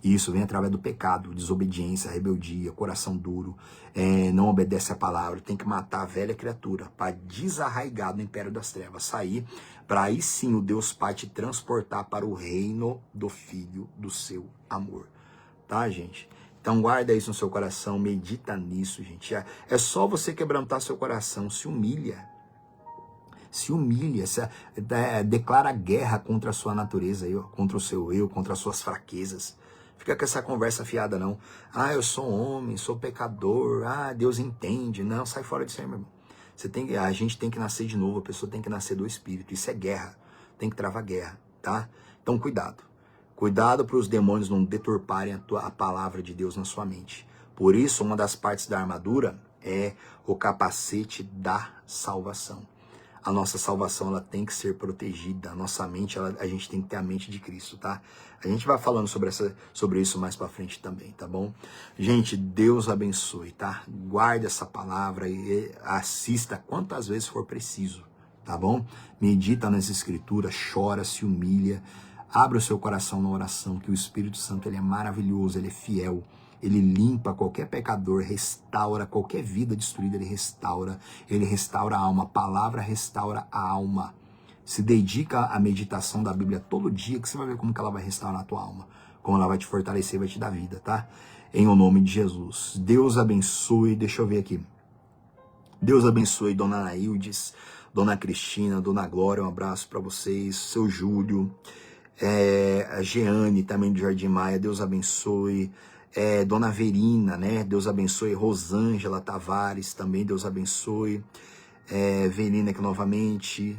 E isso vem através do pecado, desobediência, rebeldia, coração duro, não obedece a palavra. Tem que matar a velha criatura para desarraigar do império das trevas, sair, para aí sim o Deus Pai te transportar para o reino do Filho do seu amor. Tá, gente? Então guarda isso no seu coração, medita nisso, gente. É só você quebrantar seu coração, se humilha, declara guerra contra a sua natureza, contra o seu eu, contra as suas fraquezas. Fica com essa conversa fiada, não. Ah, eu sou homem, sou pecador. Ah, Deus entende. Não, sai fora disso aí, meu irmão. A gente tem que nascer de novo, a pessoa tem que nascer do Espírito. Isso é guerra. Tem que travar guerra, tá? Então, cuidado. Cuidado para os demônios não deturparem a palavra de Deus na sua mente. Por isso, uma das partes da armadura é o capacete da salvação. A nossa salvação, ela tem que ser protegida. A nossa mente, a gente tem que ter a mente de Cristo, tá? A gente vai falando sobre isso mais pra frente também, tá bom? Gente, Deus abençoe, tá? Guarde essa palavra e assista quantas vezes for preciso, tá bom? Medita nas escrituras, chora, se humilha. Abre o seu coração na oração, que o Espírito Santo, ele é maravilhoso, ele é fiel. Ele limpa qualquer pecador, restaura qualquer vida destruída, ele restaura a alma, a palavra restaura a alma. Se dedica à meditação da Bíblia todo dia, que você vai ver como que ela vai restaurar a tua alma, como ela vai te fortalecer, vai te dar vida, tá? Em o nome de Jesus. Deus abençoe, deixa eu ver aqui. Deus abençoe Dona Anaildes, Dona Cristina, Dona Glória, um abraço para vocês, seu Júlio, a Jeane também do Jardim Maia, Deus abençoe. Dona Verina, né? Deus abençoe. Rosângela Tavares, também Deus abençoe. Verina aqui novamente.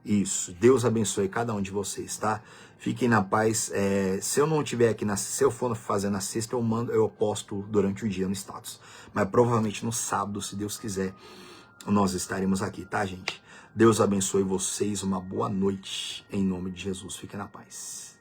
Isso, Deus abençoe cada um de vocês, tá? Fiquem na paz. Se eu não estiver aqui, se eu for fazer na sexta, eu posto durante o dia no status. Mas provavelmente no sábado, se Deus quiser, nós estaremos aqui, tá, gente? Deus abençoe vocês, uma boa noite, em nome de Jesus. Fiquem na paz.